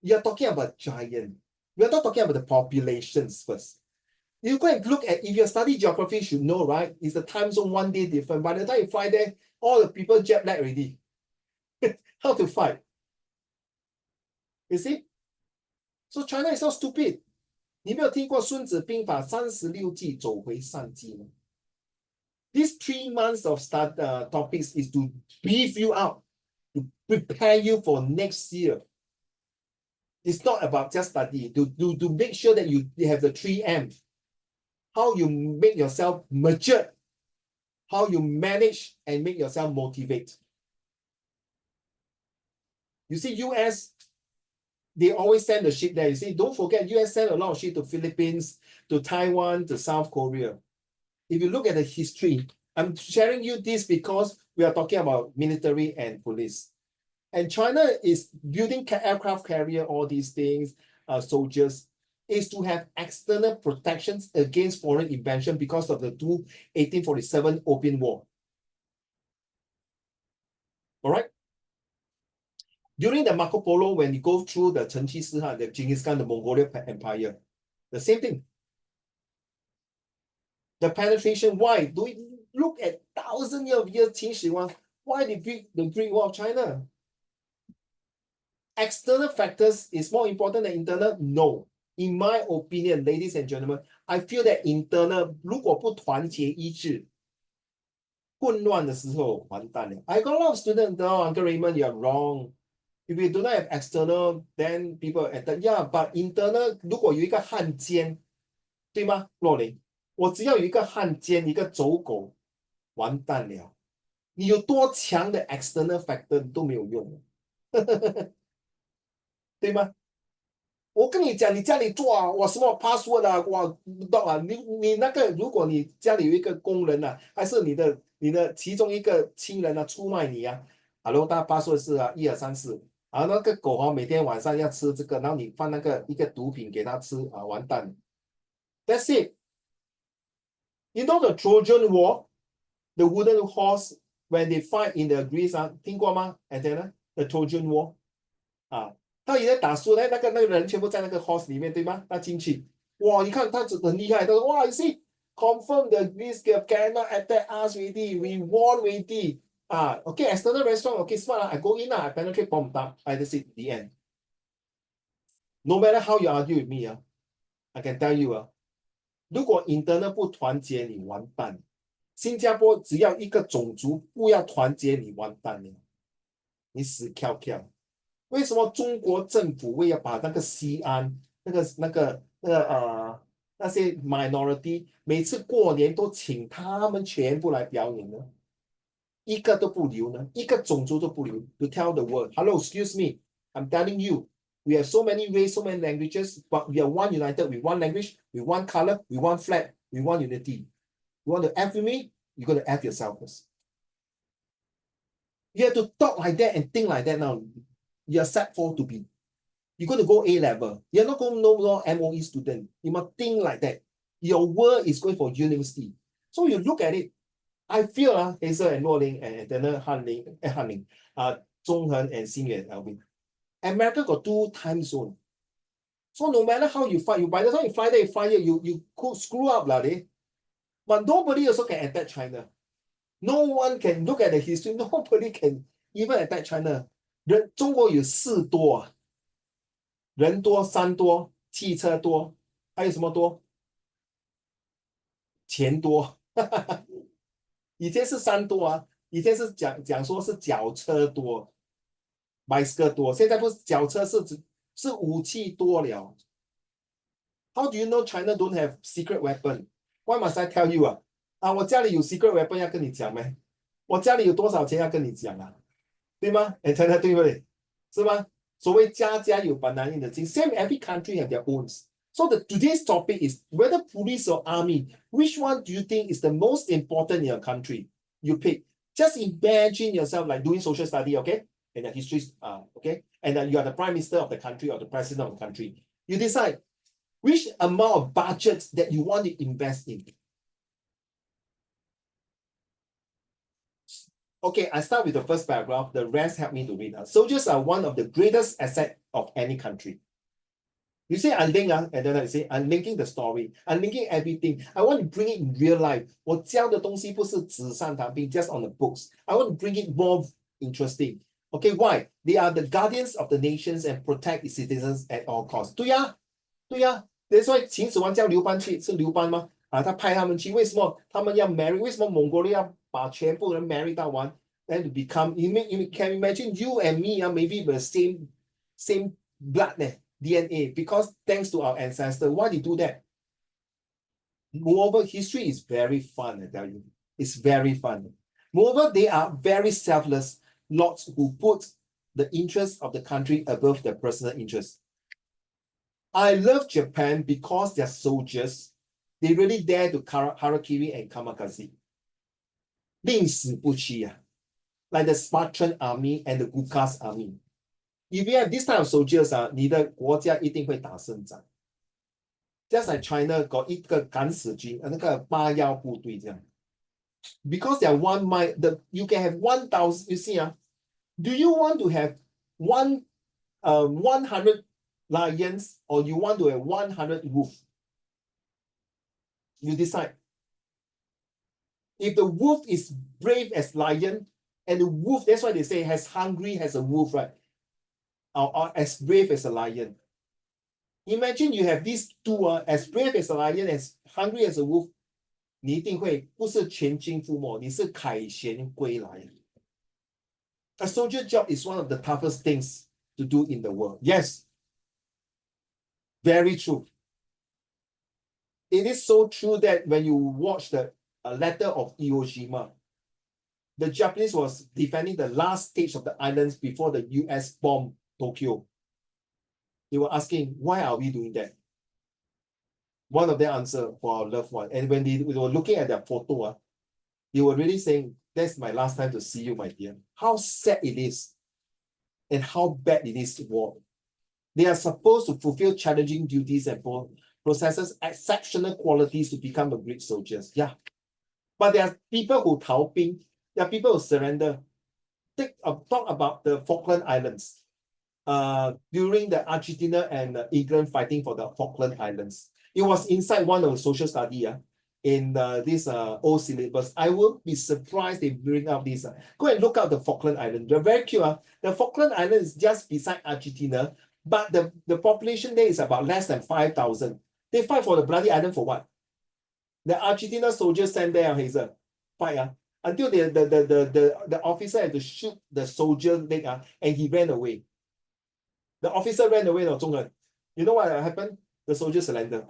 You're talking about giant. We're not talking about the populations first. You go and look at, if you study geography, you should know, right? It's the time zone 1 day different. By the time you fly there, all the people jet lag already. How to fight? You see? So China is not stupid. 你没有听过《孙子兵法》36计走回上计吗？ These 3 months of topics is to beef you up, to prepare you for next year. It's not about just study, to make sure that you have the 3M. How you make yourself mature, how you manage and make yourself motivate. You see, US, they always send the ship there. You see, don't forget, US sent a lot of ship to Philippines, to Taiwan, to South Korea. If you look at the history, I'm sharing you this because we are talking about military and police. And China is building aircraft carrier, all these things, soldiers, is to have external protections against foreign invasion because of the 1847 Opium War. All right? During the Marco Polo, when you go through the Chen Qi Si Han, the Genghis Khan, the Mongolian Empire, the same thing. The penetration, why? Do we look at thousands of years Qin Shi Huang? Why the Great War of China? External factors is more important than internal? No. In my opinion, ladies and gentlemen, I feel that internal 如果不团结一致，混乱的时候完蛋了。I got a lot of students, no, Uncle Raymond, you're wrong. If you do not have external, then people attack. Yeah, but internal 如果有一个汉奸，对吗？若琳，我只要有一个汉奸，一个走狗，完蛋了。你有多强的 external factor 都没有用，对吗？我跟你讲，你家里做啊，我什么 password 啊，我不懂啊。你那个，如果你家里有一个工人啊，还是你的其中一个亲人啊出卖你啊，Hello，大家 password 是啊1 2 3 4，啊那个狗啊每天晚上要吃这个，然后你放那个一个毒品给它吃啊，完蛋。That's it. You know the Trojan War, the wooden horse when they fight in the Greece 啊，听过吗 ？Antenna, the Trojan War 啊。他也在打输，那个人全部在那个 horse 里面，对吗？他进去，哇，你看他很厉害，他说哇，you see, confirm the Greece cannot attack us already, we won already. Okay, external very strong, okay, smart, I go in, I penetrate bomb down, I just see the end. No matter how you argue with me, I can tell you, 如果 internal 不团结，你完蛋。新加坡只要一个种族不要团结，你完蛋了，你死翘翘。为什么中国政府为了把那个西安那些 minority 每次过年都请他们全部来表演呢？一个都不留呢，一个种族都不留。To tell the world, hello, excuse me, I'm telling you, we have so many races, so many languages, but we are one united with one language, with one color, with one flag, with one unity. You want to F with me? You got to F yourself first. You have to talk like that and think like that now. You're set for to be. You're going to go A level. You're not going to know no MOE student. You must think like that. Your world is going for university. So you look at it. I feel Hazel and Nuoling and Dana Hanling, Zhonghen and Xingyuan Alvin. America got 2 time zones. So no matter how you fight, by the time you fly there, you could screw up, but nobody also can attack China. No one can look at the history. Nobody can even attack China. 中国有4多啊，人多、山多、汽车多，还有什么多？钱多。以前是山多啊，以前是讲说是脚车多，bicycle多，现在不是脚车是武器多了。How do you know China don't have secret weapon? Why must I tell you 我家里有 secret weapon 要跟你讲咩？我家里有多少钱要跟你讲啊？对吗？才对不对？是吗？所谓家家有本难念的经 ，same every country have their own. So today's topic is whether police or army, which one do you think is the most important in your country? You pick. Just imagine yourself like doing social study, okay? And the history, okay? And then you are the prime minister of the country or the president of the country. You decide which amount of budget that you want to invest in. Okay, I start with the first paragraph. The rest help me to read. Soldiers are one of the greatest assets of any country. You say unlink, and then I say unlinking the story, unlinking everything. I want to bring it in real life. 我教的东西不是纸上谈兵 just on the books. I want to bring it more interesting. Okay, why? They are the guardians of the nations and protect its citizens at all costs. 对呀，对呀。That's why 秦始皇叫刘邦去，是刘邦吗？他派他们去，为什么他们要 marry？ 为什么蒙古人要把全部人 marry 到完？ Then to become, you can imagine you and me, maybe the same blood, DNA, because thanks to our ancestors. Why they do that? Moreover, history is very fun, I tell you. It's very fun. Moreover, they are very selfless lords who put the interests of the country above their personal interests. I love Japan because their soldiers, they really dare to harakiri and kamikaze. 宁死不屈啊. Like the Spartan army and the Gurkhas army. If you have this type of soldiers, 你的国家一定会打胜仗。Just like China got 一个敢死军，那个8·1部队这样。Because they are one mind, you can have 1,000. You see, do you want to have 100 lions or you want to have 100 wolf? You decide. If the wolf is brave as lion, and the wolf, that's why they say, as hungry as a wolf, right? Or as brave as a lion. Imagine you have these two, as brave as a lion, as hungry as a wolf. 你一定会不是全军覆没，你是凯旋归来。A soldier job is one of the toughest things to do in the world. Yes, very true. It is so true that when you watch the letter of Iwo Jima, the Japanese was defending the last stage of the islands before the US bombed Tokyo. They were asking, why are we doing that? One of their answer for our loved one. And when they were looking at their photo, they were really saying, that's my last time to see you, my dear. How sad it is and how bad it is to war. They are supposed to fulfill challenging duties and possesses exceptional qualities to become a great soldiers. Yeah. But there are people who 逃兵, there are people who surrender. Talk about the Falkland Islands. During the Argentina and England fighting for the Falkland Islands. It was inside one of the social study in this old syllabus. I will be surprised they bring up this. Go and look up the Falkland Islands. They're very cute. The Falkland Islands is just beside Argentina, but the population there is about less than 5,000. They fight for the bloody island for what? The Argentina soldiers sent there, Hazel, fight until the officer had to shoot the soldier leg and he ran away. The officer ran away, no, you know what happened? The soldier surrendered.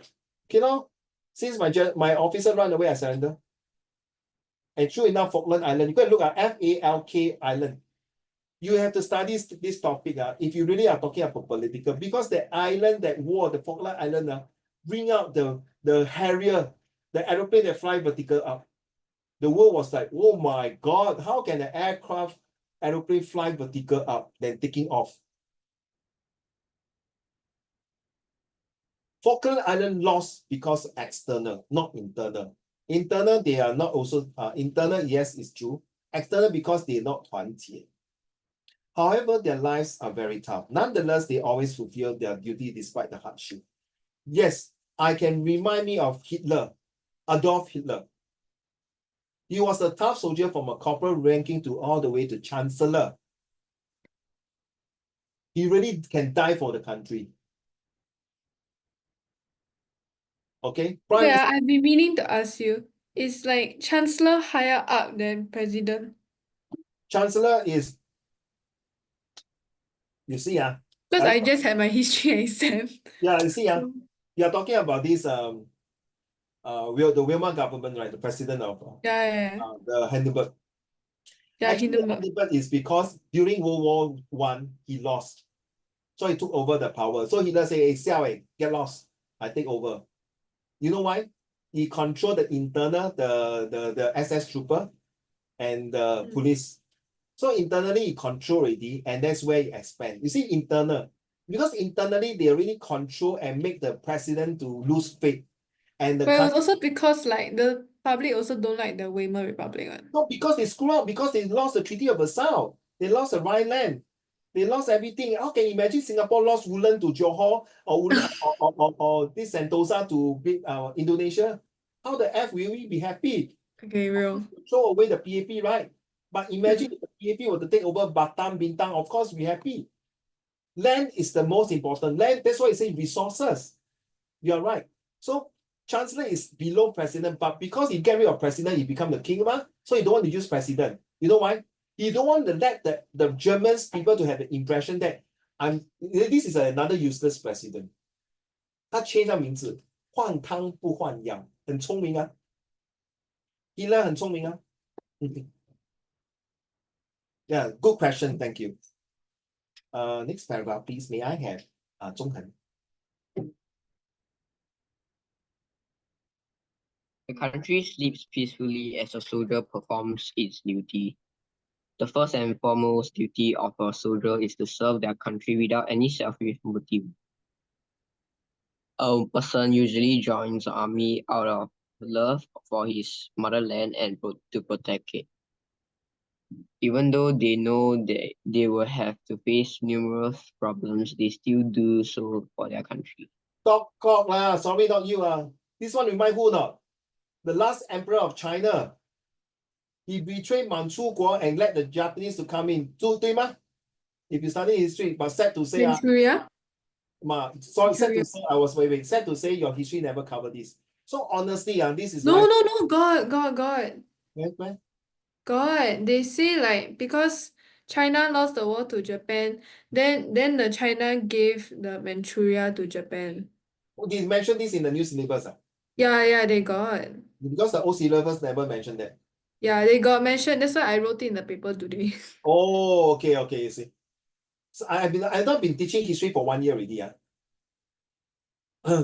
Okay, now, since my officer ran away, I surrender. And true enough, Falkland Island, you go and look at Falk Island. You have to study this topic if you really are talking about political, because the island, that war, the Falkland Island, bring out the Harrier, the aeroplane that fly vertical up. The world was like, oh my God, how can an aeroplane fly vertical up, then taking off? Falkland Island lost because external, not internal. Internal, they are not also, internal, yes, it's true. External, because they're not 团结. However, their lives are very tough. Nonetheless, they always fulfill their duty despite the hardship. Yes, I can remind me of Hitler, Adolf Hitler. He was a tough soldier from a corporal ranking to all the way to chancellor. He really can die for the country. Okay. Yeah, I've been meaning to ask you. Is like chancellor higher up than president? Chancellor is, you see, Because I just had my history exam. yeah, you see, you're talking about this the Weimar government, right? The president of the Hindenburg. Yeah, Actually, Hindenburg. Hindenburg is because during World War I, he lost. So he took over the power. So Hitler say, hey, Xiao, get lost. I take over. You know why? He controlled the internal, the SS trooper and the police. So internally, he control already, and that's where he expand. You see, internal. Because internally, they really control and make the president to lose faith. And the But it was also because like the public also don't like the Weimar Republic one. No, because they screw up, because they lost the Treaty of Versailles. They lost the Rhineland. They lost everything. How can you imagine Singapore lost Woodland to Johor or this Sentosa to Indonesia? How the F will we be happy? Okay, real. Throw away the PAP, right? But imagine if the PAP were to take over Batam, Bintang, of course we happy. Land is the most important. Land, that's why I say resources. You are right. So Chancellor is below president, but because he get rid of president, he become the king, so he don't want to use president. You know why? He don't want to let the Germans people to have the impression that this is another useless president. 他 change 他名字，换汤不换药，很聪明啊。Hitler 很聪明啊。Yeah, good question. Thank you. Next paragraph, please. May I have 中恒? The country sleeps peacefully as a soldier performs its duty. The first and foremost duty of a soldier is to serve their country without any selfish motive. A person usually joins the army out of love for his motherland and to protect it. Even though they know that they will have to face numerous problems, they still do so for their country. Talk cock lah, sorry, not you. This one remind who not? The last emperor of China. He betrayed Manchukuo and let the Japanese to come in. 对吗? If you study history, but sad to say, Manchuria? sorry, sad to say, I was wait. Sad to say your history never covered this. So honestly, this is No, like, no, God. Where? God, they say like because China lost the war to Japan, then the China gave the Manchuria to Japan. They mentioned this in the new syllabus. Yeah, they got. Because the old syllabus never mentioned that. Yeah, they got mentioned. That's why I wrote it in the paper today. Oh, okay, you see. So I've not been teaching history for 1 year already.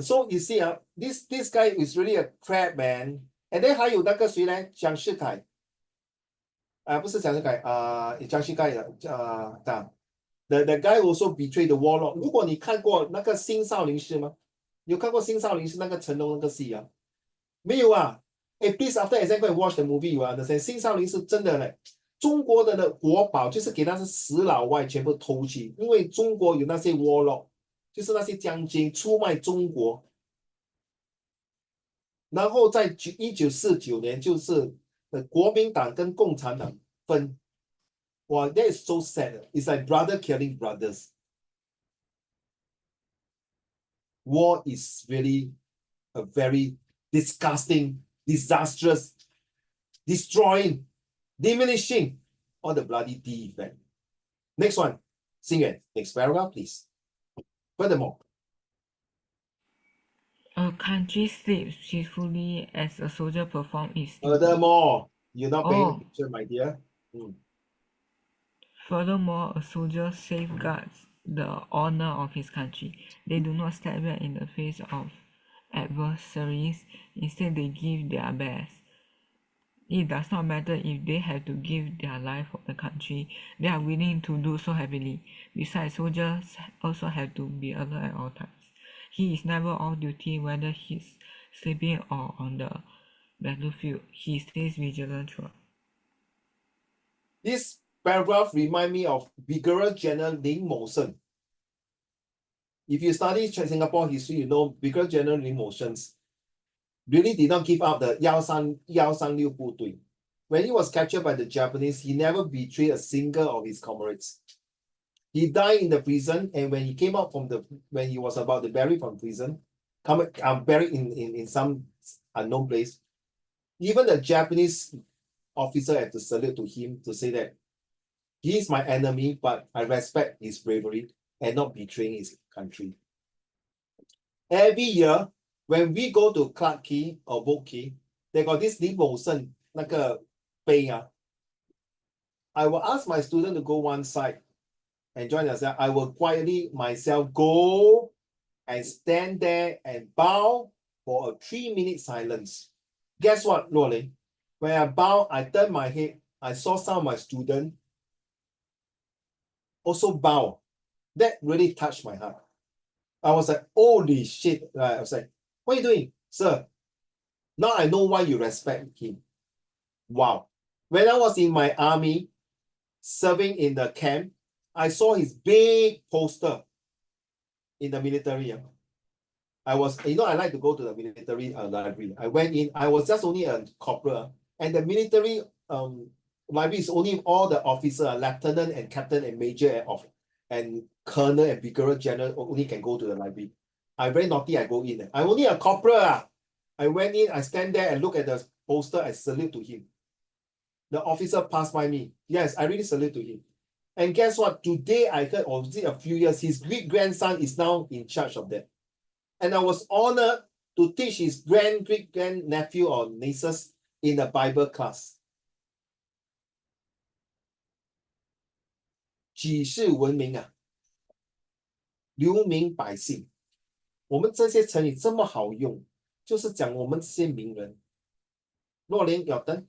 So you see, this guy is really a crap, man. And then 还有那个谁呢？蒋世凯。不是蒋世凯，蒋世凯的，the guy also betrayed the warlord。如果你看过那个新少林寺吗？有看过新少林寺那个成龙那个戏啊？没有啊？please after exam go and watch the movie， you understand？ 新少林寺真的嘞，中国的国宝就是给那些死老外全部偷去，因为中国有那些 warlord， 就是那些将军出卖中国。然后在1949年，就是国民党跟共产党分。哇 that is so sad. It's like brother killing brothers. War is really a very disgusting, disastrous, destroying, diminishing all the bloody defect. Next one, Xingyuan, next paragraph, please. Furthermore, A country sleeps peacefully as a soldier performs its duty. furthermore, you're not paying Oh. attention, my dear. Furthermore, a soldier safeguards the honor of his country. They do not step back in the face of adversaries. Instead, they give their best. It does not matter if they have to give their life for the country. They are willing to do so happily. Besides, soldiers also have to be alert at all times. He is never off duty, whether he's sleeping or on the battlefield. He stays vigilant throughout. This paragraph reminds me of Brigadier General Lin Mosen. If you study Singapore history, you know Brigadier General Lin Mosen really did not give up the 136部队. When he was captured by the Japanese, he never betrayed a single of his comrades. He died in the prison, and when he came out when he was about to bury from prison, buried in some unknown place, even the Japanese officer had to salute to him to say that he is my enemy, but I respect his bravery and not betraying his country. Every year, when we go to Clarke Quay or Boat Quay, they got this Lin Mosen 那个碑啊. I will ask my student to go one side and join themselves. I will quietly myself go and stand there and bow for a 3-minute silence. Guess what, Rolling? When I bow, I turn my head. I saw some of my students also bow. That really touched my heart. I was like, holy shit. I was like, what are you doing, sir? Now I know why you respect him. Wow. When I was in my army, serving in the camp, I saw his big poster in the military. I was, I like to go to the military library. I went in, I was just only a corporal, and the military library is only all the officer, lieutenant and captain and major and colonel and brigadier general only can go to the library. I very naughty, I go in. I'm only a corporal. I went in, I stand there and look at the poster, I salute to him. The officer passed by me. Yes, I really salute to him. And guess what? Today I heard, or was it a few years, his great-grandson is now in charge of that. And I was honored to teach his great-grand-nephew or nieces in a Bible class. 举世闻名啊，留名百姓。我们这些成语这么好用，就是讲我们这些名人。若莲有的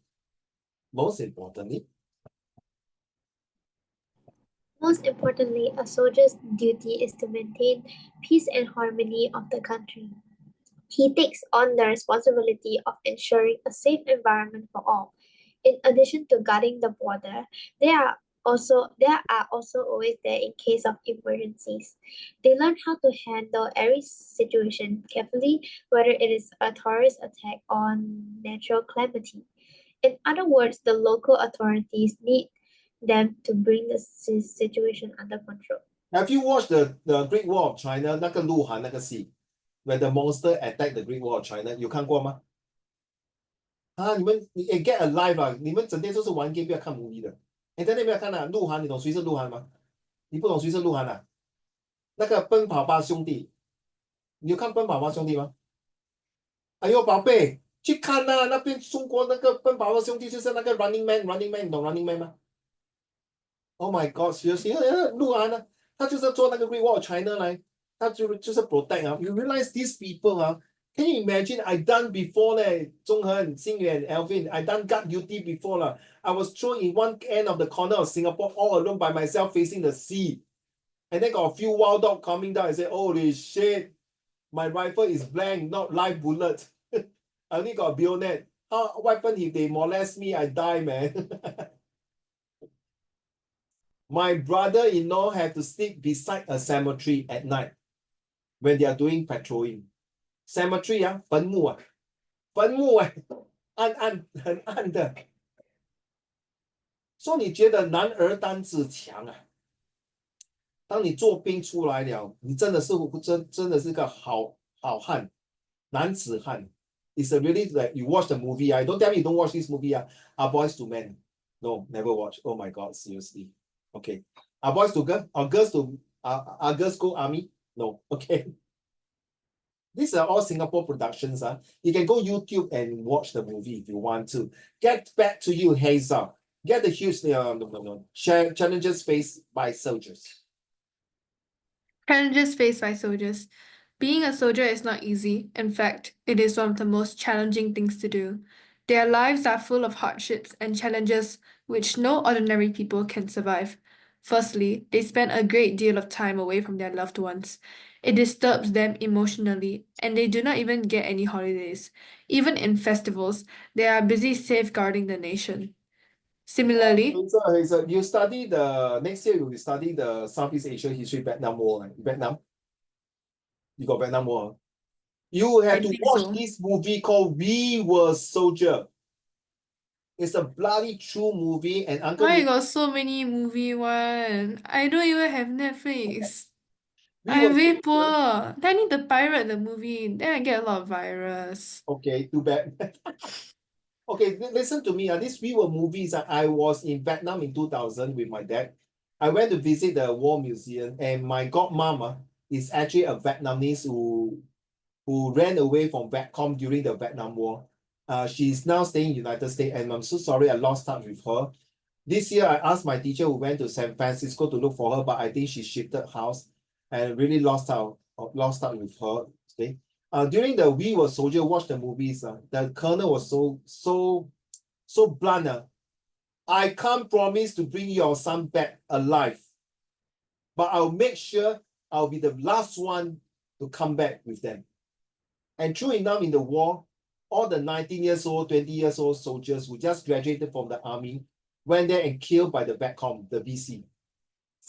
most importantly. Most importantly, a soldier's duty is to maintain peace and harmony of the country. He takes on the responsibility of ensuring a safe environment for all. In addition to guarding the border, they are also always there in case of emergencies. They learn how to handle every situation carefully, whether it is a terrorist attack or natural calamity. In other words, the local authorities need them to bring the situation under control. Have you watched the Great Wall of China 那个鹿晗那个戏 when the monster attacked the Great Wall of China 有看过吗？啊，你们get alive 啊！你们整天都是玩 game 不要看 movie 的。你在那边看啊，鹿晗，你懂谁是鹿晗吗？你不懂谁是鹿晗啊？那个奔跑吧兄弟，你有看奔跑吧兄弟吗？哎呦宝贝，去看啊！那边中国那个奔跑吧兄弟就是那个 Running Man， 你懂 Running Man 吗？Oh my God， seriously， 鹿晗呢，他就是做那个 Great Wall of China 来，他就是 protect 啊。You realize these people 啊 ，can you imagine I done before 呢？中恒、星远、Alvin， I done guard duty before 了。I was thrown in one end of the corner of Singapore all alone by myself facing the sea, and then got a few wild dog coming down and say, "Holy shit, my rifle is blank, not live bullet. I only got a bayonet. What happen if they molest me? I die, man." My brother-in-law had to sleep beside a cemetery at night when they are doing patrolling. Cemetery 啊，坟墓啊，坟墓哎，很暗的。所以你觉得男儿当自强啊？当你做兵出来了，你真的是真的是个好汉，男子汉。It's a really like you watch the movie. I don't tell me you don't watch this movie. Are Boys to Men? No, never watch. Oh my God, seriously. Okay. Are boys to girls? Are girls to are girls go army? No. Okay. These are all Singapore productions. You can go YouTube and watch the movie if you want to. Get back to you, Hazel. Get the huge challenges faced by soldiers. Challenges faced by soldiers. Being a soldier is not easy. In fact, it is one of the most challenging things to do. Their lives are full of hardships and challenges which no ordinary people can survive. Firstly, they spend a great deal of time away from their loved ones. It disturbs them emotionally, and they do not even get any holidays. Even in festivals, they are busy safeguarding the nation. Similarly, Hazel, you study next year you will study the Southeast Asia history Vietnam War, right? Vietnam. You got Vietnam War. You have I to think watch so. this movie called We Were Soldier. It's a bloody true movie, and Uncle Why you Lee, got so many movie one? I don't even have Netflix. We I'm Were very Soldier. poor. Then I need to pirate the movie. Then I get a lot of virus. Okay, too bad. Okay, listen to me. These We Were movies. I was in Vietnam in 2000 with my dad. I went to visit the War Museum, and my godmama is actually a Vietnamese who ran away from Vietcong during the Vietnam War. She's now staying in the United States, and I'm so sorry I lost touch with her. This year, I asked my teacher who went to San Francisco to look for her, but I think she shifted house and really lost touch with her. Okay. During the We Were Soldier, watch the movies. The colonel was so blunt. I can't promise to bring your son back alive, but I'll make sure I'll be the last one to come back with them. And true enough, in the war, all the 19 years old, 20 years old soldiers who just graduated from the army went there and killed by the Vietcong, the VC.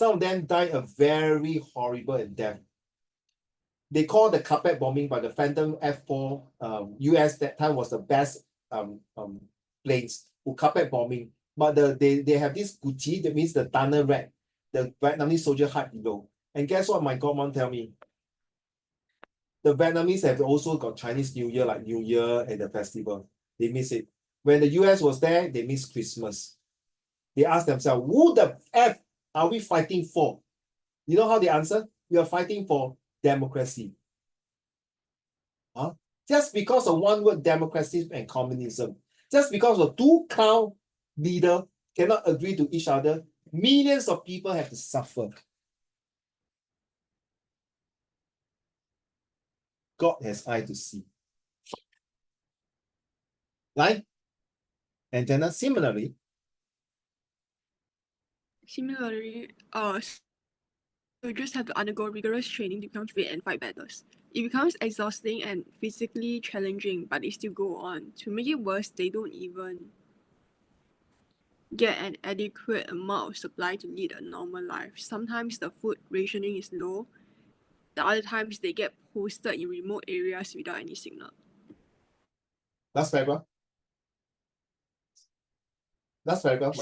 Some of them died a very horrible death. They call the carpet bombing by the Phantom F4. US that time was the best planes who carpet bombing. But they have this Gucci, that means the tunnel rat, the Vietnamese soldier hide below. And guess what my godmom tell me? The Vietnamese have also got Chinese New Year, like New Year and the festival. They miss it. When the US was there, they miss Christmas. They ask themselves, who the F are we fighting for? You know how they answer? We are fighting for democracy. Huh? Just because of one word, democracy and communism. Just because of two clown leaders cannot agree to each other, millions of people have to suffer. God has eye to see. Right? And then similarly, soldiers have to undergo rigorous training to become fit and fight battles. It becomes exhausting and physically challenging, but they still go on. To make it worse, they don't even get an adequate amount of supply to lead a normal life. Sometimes the food rationing is low. The other times they get posted in remote areas without any signal. last paragraph. Last paragraph.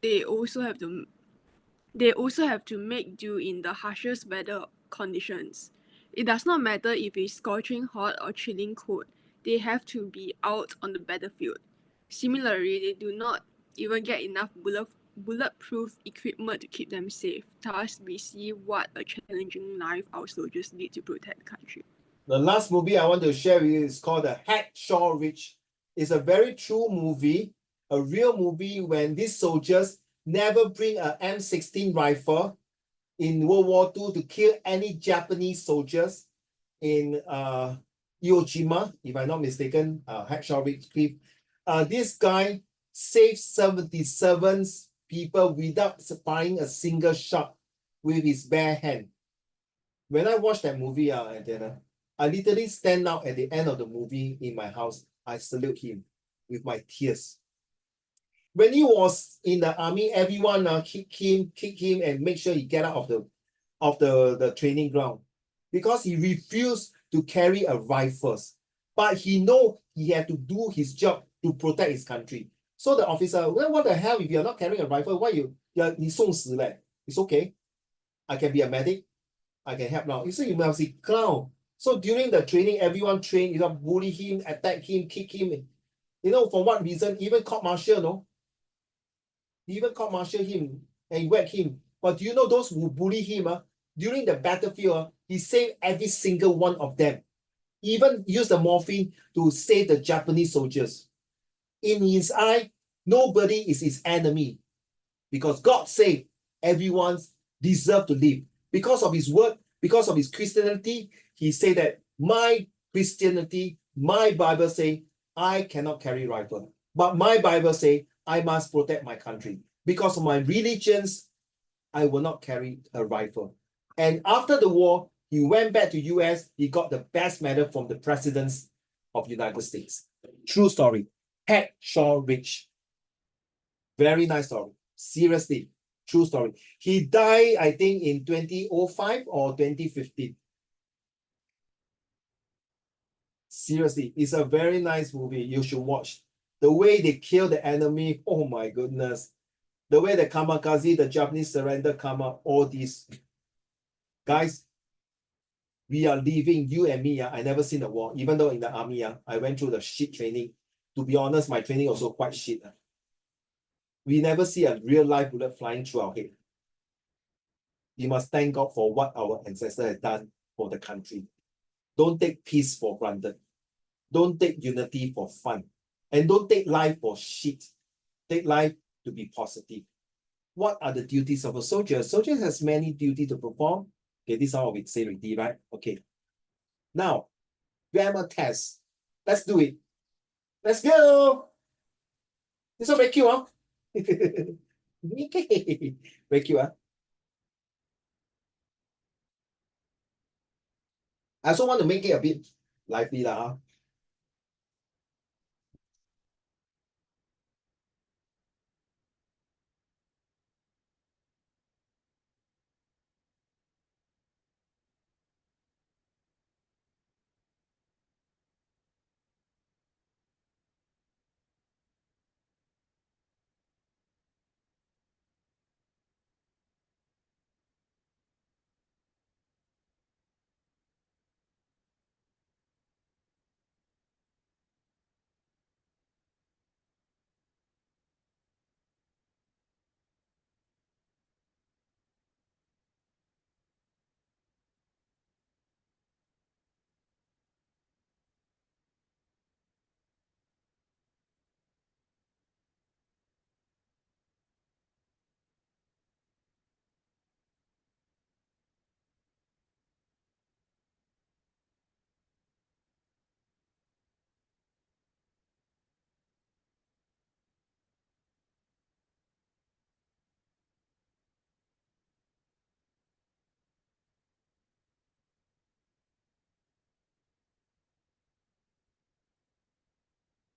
They also have to make do in the harshest weather conditions. It does not matter if it's scorching hot or chilling cold, they have to be out on the battlefield. Similarly, they do not even get enough bulletproof equipment to keep them safe. Thus, we see what a challenging life our soldiers need to protect the country. The last movie I want to share with you is called The Hacksaw Ridge. It's a very true movie, a real movie when these soldiers never bring an M16 rifle in World War II to kill any Japanese soldiers in Iwo Jima, if I'm not mistaken, Hacksaw Ridge Cliff. This guy saved 77 people without firing a single shot with his bare hand. When I watched that movie, I literally stand out at the end of the movie in my house. I salute him with my tears. When he was in the army, everyone kick him, and make sure he get out of the training ground because he refused to carry a rifle. But he know he had to do his job to protect his country. So the officer, well, what the hell if you're not carrying a rifle? Why you 送死 leh? It's okay. I can be a medic. I can help now. You see, you must be clown. So during the training, everyone train, bully him, attack him, kick him. For what reason? Even court martial, no? Even court martial him and whack him. But do you know those who bully him? During the battlefield, he saved every single one of them. Even used the morphine to save the Japanese soldiers. In his eye, nobody is his enemy. Because God said everyone deserves to live. Because of his word, because of his Christianity, he said that my Christianity, my Bible say, I cannot carry rifle. But my Bible say, I must protect my country. Because of my religions, I will not carry a rifle. And after the war, he went back to US. He got the best medal from the presidents of United States. True story. Hacksaw Ridge. Very nice story. Seriously. True story. He died, I think, in 2005 or 2015. Seriously, it's a very nice movie. You should watch. The way they kill the enemy, oh my goodness. The way the kamikaze, the Japanese surrender come up, all these. Guys, we are living, you and me, I never seen a war. Even though in the army, I went through the shit training. To be honest, my training also quite shit. We never see a real life bullet flying through our head. We must thank God for what our ancestors have done for the country. Don't take peace for granted. Don't take unity for fun. And don't take life for shit. Take life to be positive. What are the duties of a soldier? A soldier has many duties to perform. Okay, this is how we say already, right? Okay. Now, grammar test. Let's do it. Let's go. This one very cute, huh? Very cute, huh? I also want to make it a bit lively, huh?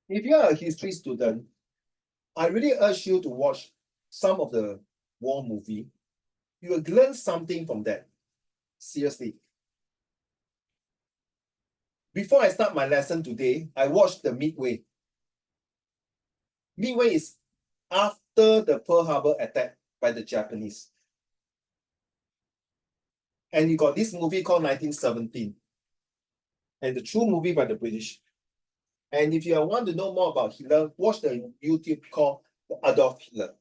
If you are a history student, I really urge you to watch some of the war movie. You will learn something from that. Seriously. Before I start my lesson today, I watched the Midway. Midway is after the Pearl Harbor attack by the Japanese. And you got this movie called 1917. And the true movie by the British. And if you want to know more about Hitler, watch the YouTube called Adolf Hitler.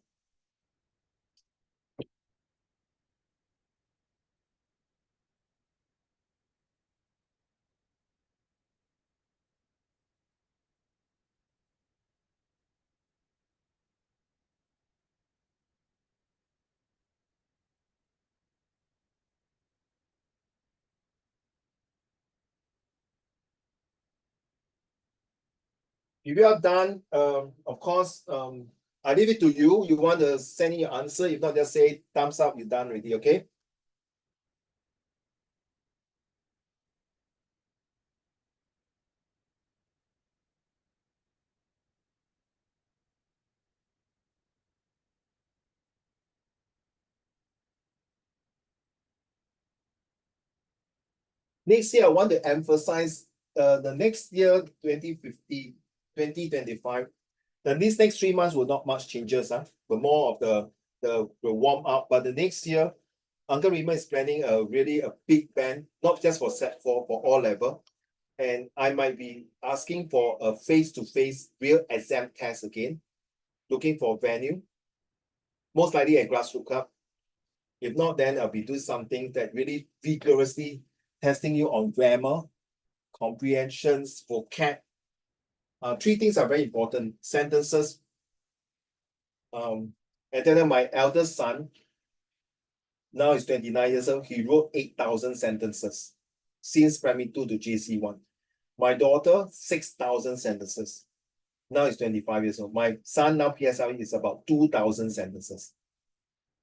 If you are done, of course, I leave it to you. You want to send in your answer. If not, just say thumbs up, you're done already, okay? Next year, I want to emphasize the next year, 2050, 2025. Then these next 3 months will not much changes, but more of the warm up. But the next year, Uncle Raymond is planning a big band, not just for set 4, for all level. And I might be asking for a face-to-face real exam test again, looking for venue, most likely a grassroots club. If not, then I'll be doing something that really vigorously testing you on grammar, comprehensions, vocab. 3 things are very important. Sentences. And then my eldest son, now he's 29 years old, he wrote 8,000 sentences since primary 2 to JC1. My daughter, 6,000 sentences. Now he's 25 years old. My son now PSLE is about 2,000 sentences.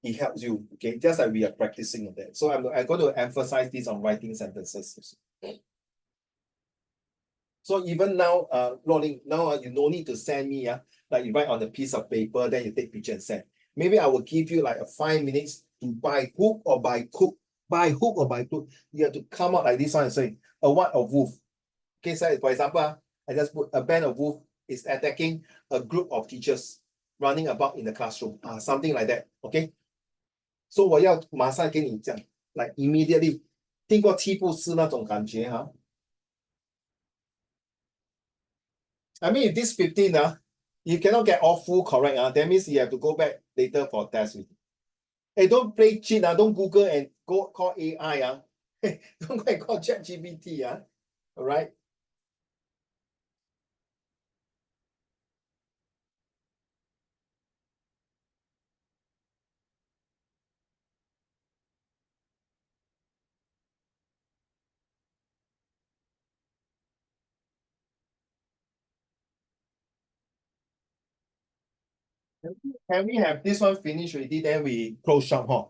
He helps you, okay? Just like we are practicing on that. So I'm going to emphasize this on writing sentences. So even now, Rolling, now you no need to send me, like you write on a piece of paper, then you take picture and send. Maybe I will give you like a 5 minutes to by hook or by crook. By hook or by crook, you have to come out like this one and say, a what of wolf. Okay, so for example, I just put a band of wolf is attacking a group of teachers running about in the classroom. Something like that. Okay. So 我要马上跟你讲 like immediately 听过七步诗那种感觉哈。I mean, if this 15, you cannot get all full correct, that means you have to go back later for test. Hey, don't play cheat, don't Google and go call AI. Don't go and call ChatGPT. All right. Can we have this one finished already? Then we close shop, huh?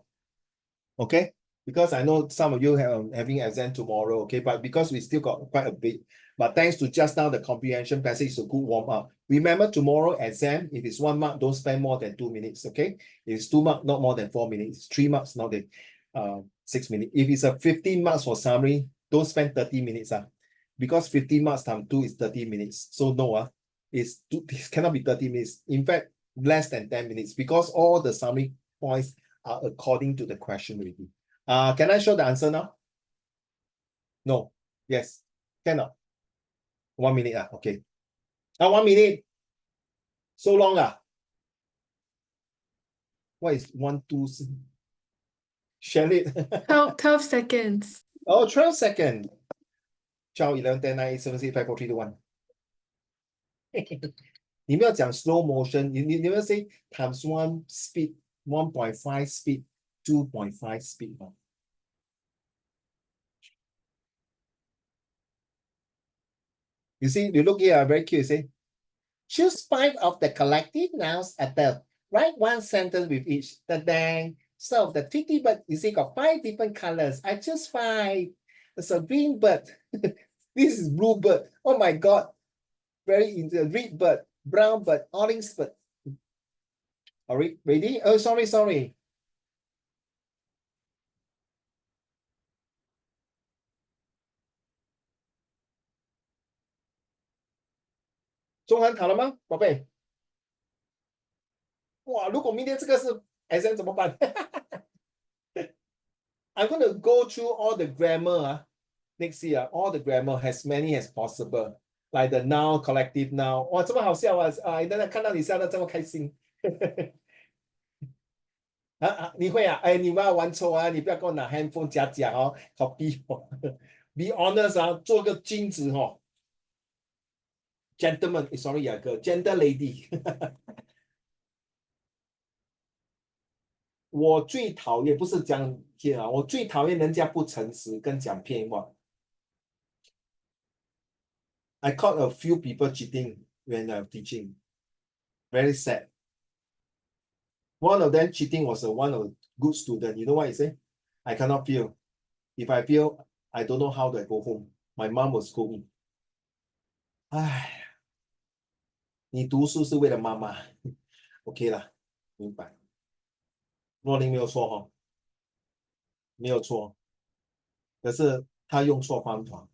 Okay. Because I know some of you have having exam tomorrow, okay? But because we still got quite a bit, but thanks to just now the comprehension passage is a good warm up. Remember tomorrow exam, if it's 1 mark, don't spend more than 2 minutes, okay? If it's 2 marks, not more than 4 minutes. 3 marks, not than 6 minutes. If it's a 15 marks for summary, don't spend 30 minutes, because 15 marks times 2 is 30 minutes. So no, it cannot be 30 minutes. In fact, less than 10 minutes because all the summary points are according to the question already. Can I show the answer now? No. Yes. Cannot. 1 minute. Okay. 1 minute. So long. What is 1, 2? Share it. 12 seconds. Oh, 12 seconds. 12, 11, 10, 9, 8, 7, 6, 5, 4, 3, 2, 1. 你们要讲 slow motion. You never say times 1 speed, 1.5 speed, 2.5 speed. You see, you look here, very cute. You say, choose 5 of the collective nouns above. Write 1 sentence with each. Dang. So the Tweety bird, you see, got 5 different colors. I choose 5. It's a green bird. This is blue bird. Oh my God. very in the red bird, brown bird, orange bird. All right, ready? Oh, sorry. 中文好了吗，宝贝？哇，如果明天这个是 exam 怎么办？I'm going to go through all the grammar next year, all the grammar, as many as possible, like the noun, collective noun. 哇，这么好笑啊！真的看到你笑得这么开心。你会啊？哎，你不要玩错啊！你不要跟我拿 handphone 假哦，copy 我。Be honest 啊，做个君子哦。Gentleman, sorry 啊，个 gentle lady 我最讨厌不是讲骗啊，我最讨厌人家不诚实跟讲骗话。I caught a few people cheating when I'm teaching. Very sad. One of them cheating was one of good student. You know what he said? I cannot fail. If I fail, I don't know how to go home. My mom will scold me. 唉，你读书是为了妈妈。OK 了，明白。若琳没有错哈，没有错，可是他用错方法。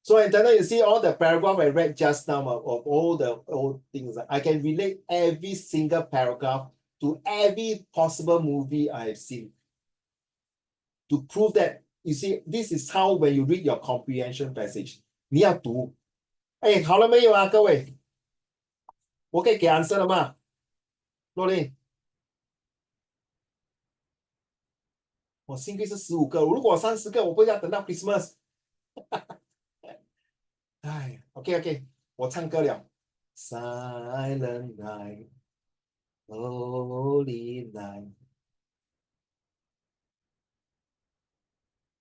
So then you see all the paragraph I read just now of all the old things. I can relate every single paragraph to every possible movie I have seen. To prove that, you see, this is how when you read your comprehension passage, 你要读。哎，好了没有啊，各位？我可以给 answer 了吗？洛琳，我幸亏是15个，如果30个，我不要等到 Christmas。哎，OK，我唱歌了。Silent night, holy night。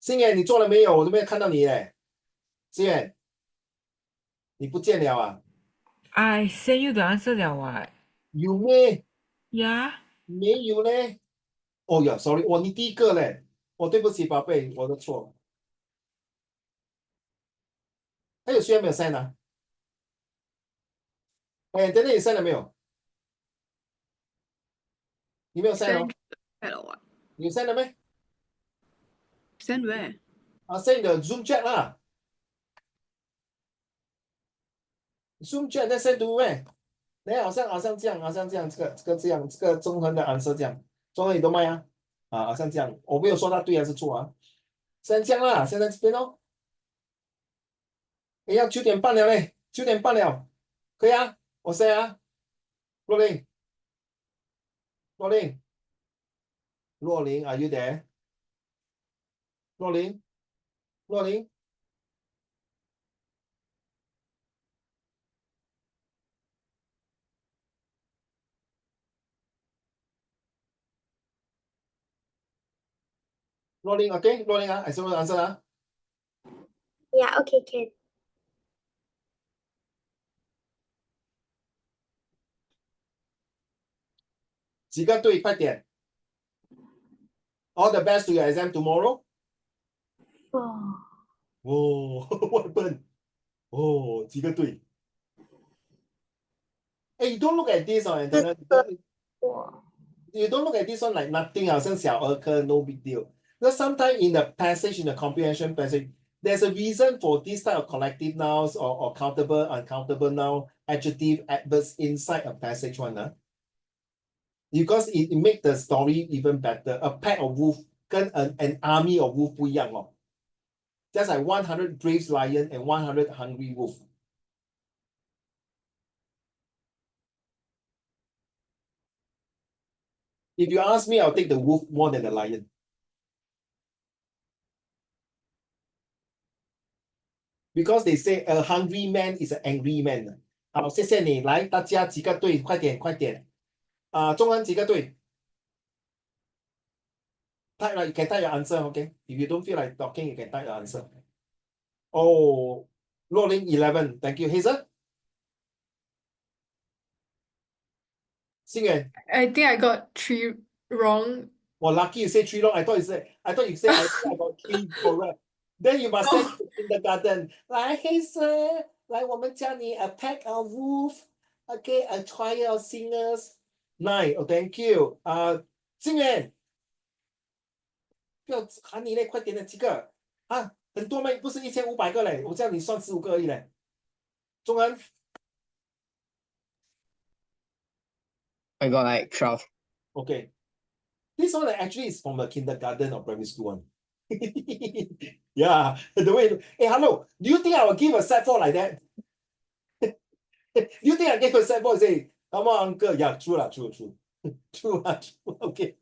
心远，你做了没有？我都没有看到你哎。心远，你不见了啊？ I send you the answer 了what? 有咩？ Yeah. 没有嘞。哦呀，sorry，你第一个嘞。对不起，宝贝，我的错。还有谁还没有 send 啊？哎，等等，你 send 了没有？你没有 send 哦？ Send what? 你 send 了没？ Send where? send the Zoom chat 啦。Zoom chat 再 send to where？好像这样，这个中文的 answer 这样，中文你都卖啊？好像这样，我没有说他对还是错啊。现在这样啦，现在这边哦。要9点半了嘞，9点半了，可以啊，我 send 啊。若琳，are you there？ 若琳，若琳，OK， 若琳啊，I send answer 啊。Yeah, okay, can. 几个对，快点。All the best to your exam tomorrow。 Oh. 我笨。几个对。you don't look at this and then you don't look at this one like nothing 好像小儿科 no big deal. Because sometimes in the passage, in the comprehension passage, there's a reason for this type of collective nouns or countable, uncountable noun, adjective, adverbs inside a passage one. Because it makes the story even better. A pack of wolf 跟 an army of wolf 不一样哦。Just like 100 brave lion and 100 hungry wolf. If you ask me, I'll take the wolf more than the lion. Because they say a hungry man is an angry man. 好，谢谢你。来，大家几个对？快点。中文几个对？Type 了，you can type your answer, okay? If you don't feel like talking, you can type your answer. Oh, 若琳 11, thank you. Hazel? 心远 I think I got 3 wrong. lucky you say 3 wrong. I thought you say I got 3 correct. Then you must send to kindergarten. Like, hey sir, like 我们教你 a pack of wolf, okay, a choir of singers. 9, oh, thank you. 金源，不要喊你嘞，快点的几个啊，很多吗？不是1500个嘞，我叫你算15个而已嘞。中恩 I got like 12. Okay. This one actually is from the kindergarten or primary school one. Yeah, the way. Hey, hello. Do you think I will give a set 4 like that? Do you think I give a set 4 and say, come on, uncle? Yeah, true lah, true. True. Okay.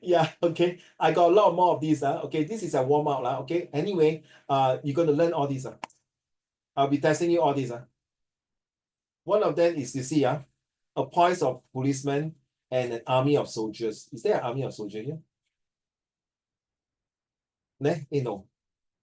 Yeah, okay. I got a lot more of these. Okay, this is a warm up. Okay. Anyway, you're gonna learn all these. I'll be testing you all these. One of them is, you see, a poise of policemen and an army of soldiers. Is there an army of soldiers here? No.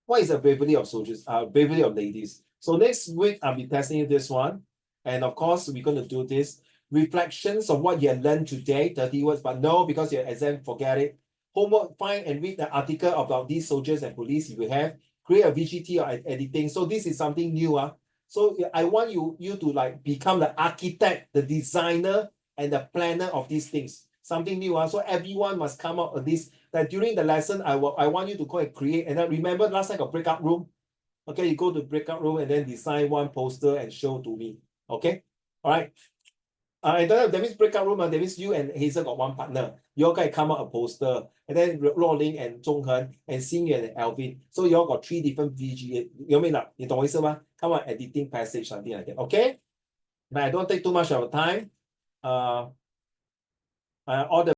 What is the bravery of soldiers? Bravery of ladies. So next week, I'll be testing you this one. And of course, we're going to do this. Reflections of what you have learned today, 30 words, but no, because your exam, forget it. Homework, find and read the article about these soldiers and police if you have. Create a VGT or editing. So this is something new. So I want you to like become the architect, the designer, and the planner of these things. Something new. So everyone must come up with this. That during the lesson, I want you to go and create. And then remember last time got breakout room. Okay, you go to breakout room and then design one poster and show to me. Okay, all right. And that means breakout room. That means you and Hazel got one partner. You all guys come up a poster, and then Rolling and Zhonghen and Xingyuan and Alvin. So you all got 3 different VGA. You mean that? You 懂我意思吗? Come on, editing passage, something like that. Okay. Now I don't take too much of your time. All the